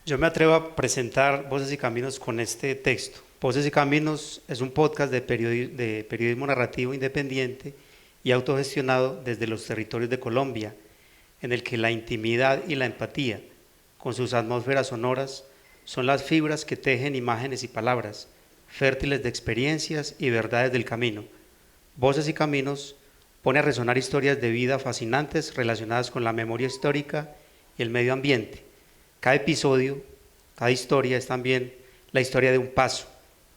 Yo me atrevo a presentar Voces y Caminos con este texto. Voces y Caminos es un podcast de periodismo narrativo independiente y autogestionado desde los territorios de Colombia, en el que la intimidad y la empatía, con sus atmósferas sonoras, son las fibras que tejen imágenes y palabras, fértiles de experiencias y verdades del camino. Voces y Caminos pone a resonar historias de vida fascinantes relacionadas con la memoria histórica y el medio ambiente. Cada episodio, cada historia es también la historia de un paso,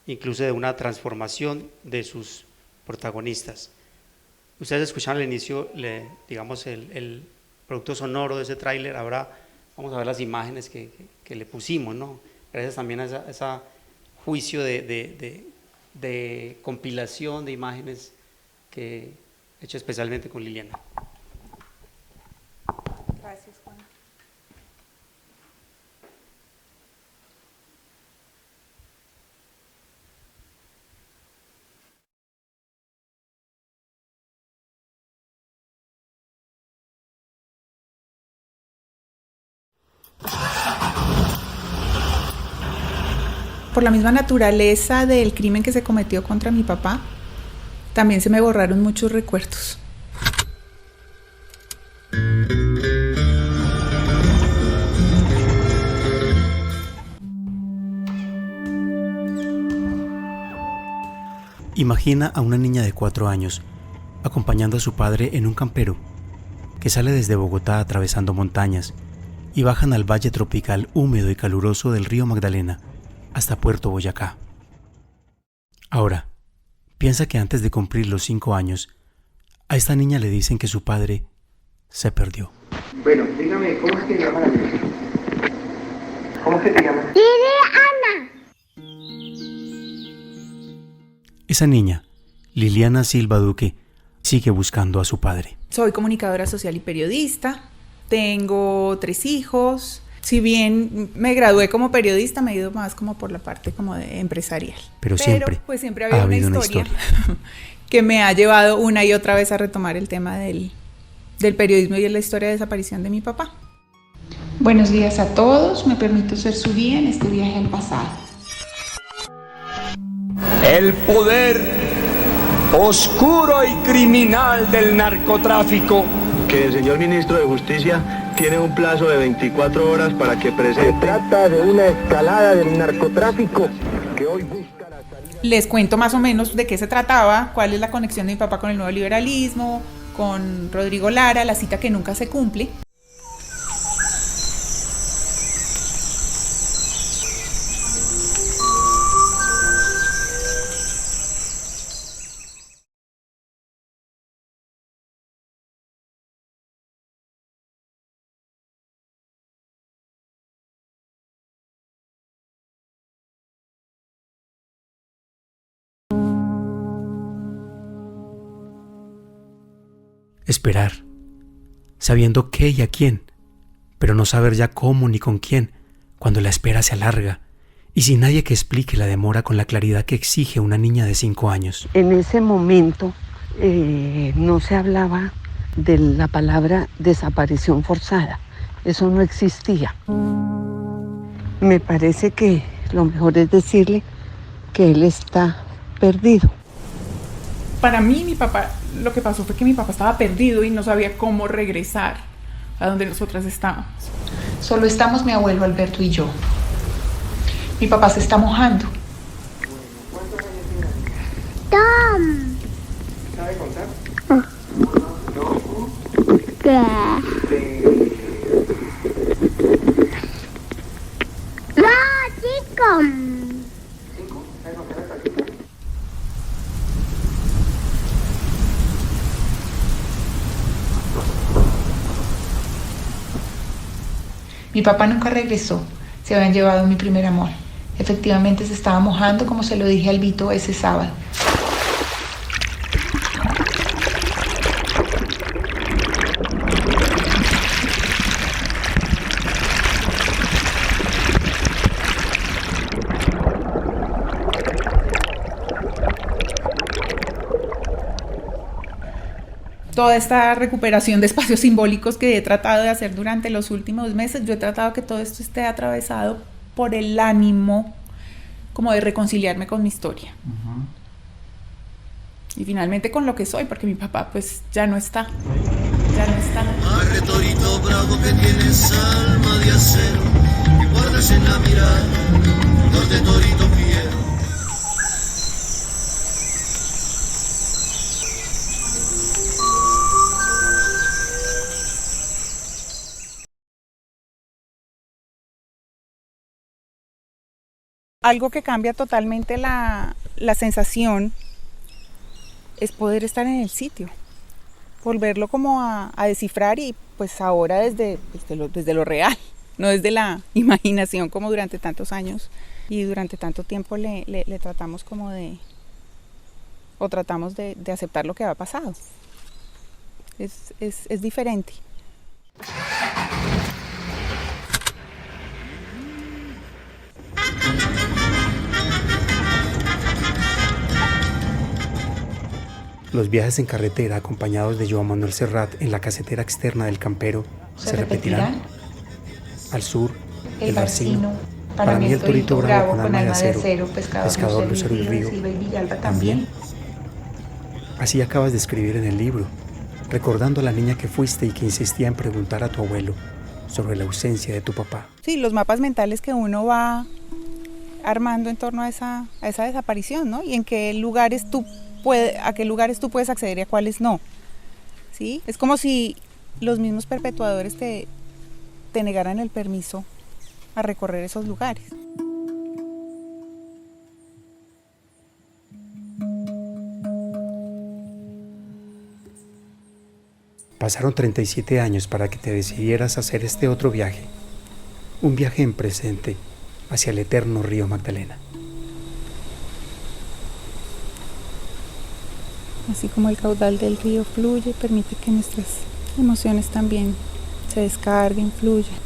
incluso de una transformación de sus protagonistas. Ustedes escucharon al inicio, digamos, el producto sonoro de ese tráiler. Ahora vamos a ver las imágenes que le pusimos, ¿no? Gracias también a ese juicio de compilación de imágenes que he hecho especialmente con Liliana. Gracias, Juan. Por la misma naturaleza del crimen que se cometió contra mi papá, también se me borraron muchos recuerdos. Imagina a una niña de 4 años acompañando a su padre en un campero que sale desde Bogotá atravesando montañas y bajan al valle tropical húmedo y caluroso del río Magdalena hasta Puerto Boyacá. Ahora, piensa que antes de cumplir los 5 años, a esta niña le dicen que su padre se perdió. Bueno, dígame, ¿cómo es que llama la niña? ¿Cómo es que te llamas? Liliana. Esa niña, Liliana Silva Duque, sigue buscando a su padre. Soy comunicadora social y periodista, tengo 3 hijos. Si bien me gradué como periodista, me he ido más como por la parte como de empresarial. Pero siempre ha habido una historia que me ha llevado una y otra vez a retomar el tema del periodismo y de la historia de desaparición de mi papá. Buenos días a todos, me permito ser su guía en este viaje al pasado. El poder oscuro y criminal del narcotráfico. Que el señor ministro de Justicia tiene un plazo de 24 horas para que presente. Se trata de una escalada del narcotráfico que hoy busca la salida. Les cuento más o menos de qué se trataba, cuál es la conexión de mi papá con el nuevo liberalismo, con Rodrigo Lara, la cita que nunca se cumple. Esperar, sabiendo qué y a quién, pero no saber ya cómo ni con quién, cuando la espera se alarga y sin nadie que explique la demora con la claridad que exige una niña de 5 años. En ese momento no se hablaba de la palabra desaparición forzada, eso no existía. Me parece que lo mejor es decirle que él está perdido. Para mí, mi papá, lo que pasó fue que mi papá estaba perdido y no sabía cómo regresar a donde nosotras estábamos. Solo estamos mi abuelo Alberto y yo. Mi papá se está mojando. Tom. ¿Sabe contar? ¿Qué? No, chico. 5. ¿Sabe contar hasta 5? Mi papá nunca regresó. Se habían llevado mi primer amor. Efectivamente se estaba mojando, como se lo dije al Vito ese sábado. toda esta recuperación de espacios simbólicos que he tratado de hacer durante los últimos meses, yo he tratado que todo esto esté atravesado por el ánimo como de reconciliarme con mi historia. Y finalmente con lo que soy, porque mi papá pues ya no está. Arre torito bravo que tienes alma de acero, que guardas en la mirada, norte torito fiero. Algo que cambia totalmente la sensación es poder estar en el sitio, volverlo como a descifrar y pues ahora desde lo real, no desde la imaginación como durante tantos años y durante tanto tiempo le tratamos como tratamos de aceptar lo que había pasado. Es diferente. Los viajes en carretera acompañados de Joan Manuel Serrat en la casetera externa del campero ¿se repetirán? Al sur, el Barcino, para mí el torito bravo con alma de acero, pescador, lucero y río, también. Así acabas de escribir en el libro, recordando a la niña que fuiste y que insistía en preguntar a tu abuelo sobre la ausencia de tu papá. Sí, los mapas mentales que uno va armando en torno a esa desaparición, ¿no? Y en qué lugares a qué lugares tú puedes acceder y a cuáles no. ¿Sí? Es como si los mismos perpetuadores te negaran el permiso a recorrer esos lugares. Pasaron 37 años para que te decidieras a hacer este otro viaje, un viaje en presente hacia el eterno río Magdalena. Así como el caudal del río fluye, permite que nuestras emociones también se descarguen, fluyan.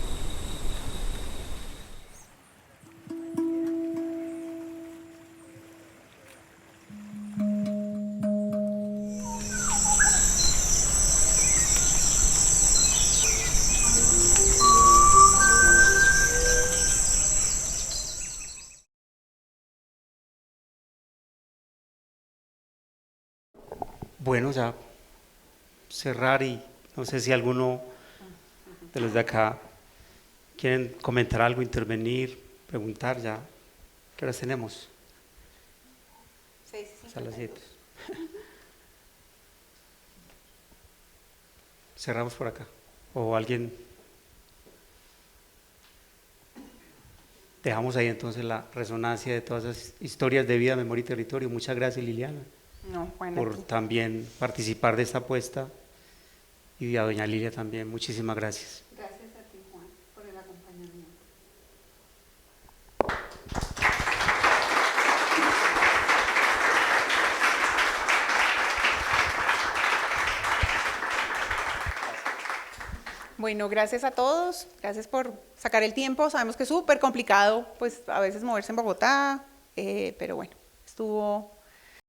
Bueno, ya cerrar y no sé si alguno de los de acá quieren comentar algo, intervenir, preguntar ya. ¿Qué horas tenemos? 6:50. A las 7. Cerramos por acá. ¿O alguien? Dejamos ahí entonces la resonancia de todas esas historias de vida, memoria y territorio. Muchas gracias, Liliana. No, bueno, por también participar de esta apuesta, y a doña Lilia también, muchísimas gracias. Gracias a ti, Juan, por el acompañamiento. Bueno, gracias a todos, gracias por sacar el tiempo, sabemos que es súper complicado, pues a veces moverse en Bogotá, pero bueno, estuvo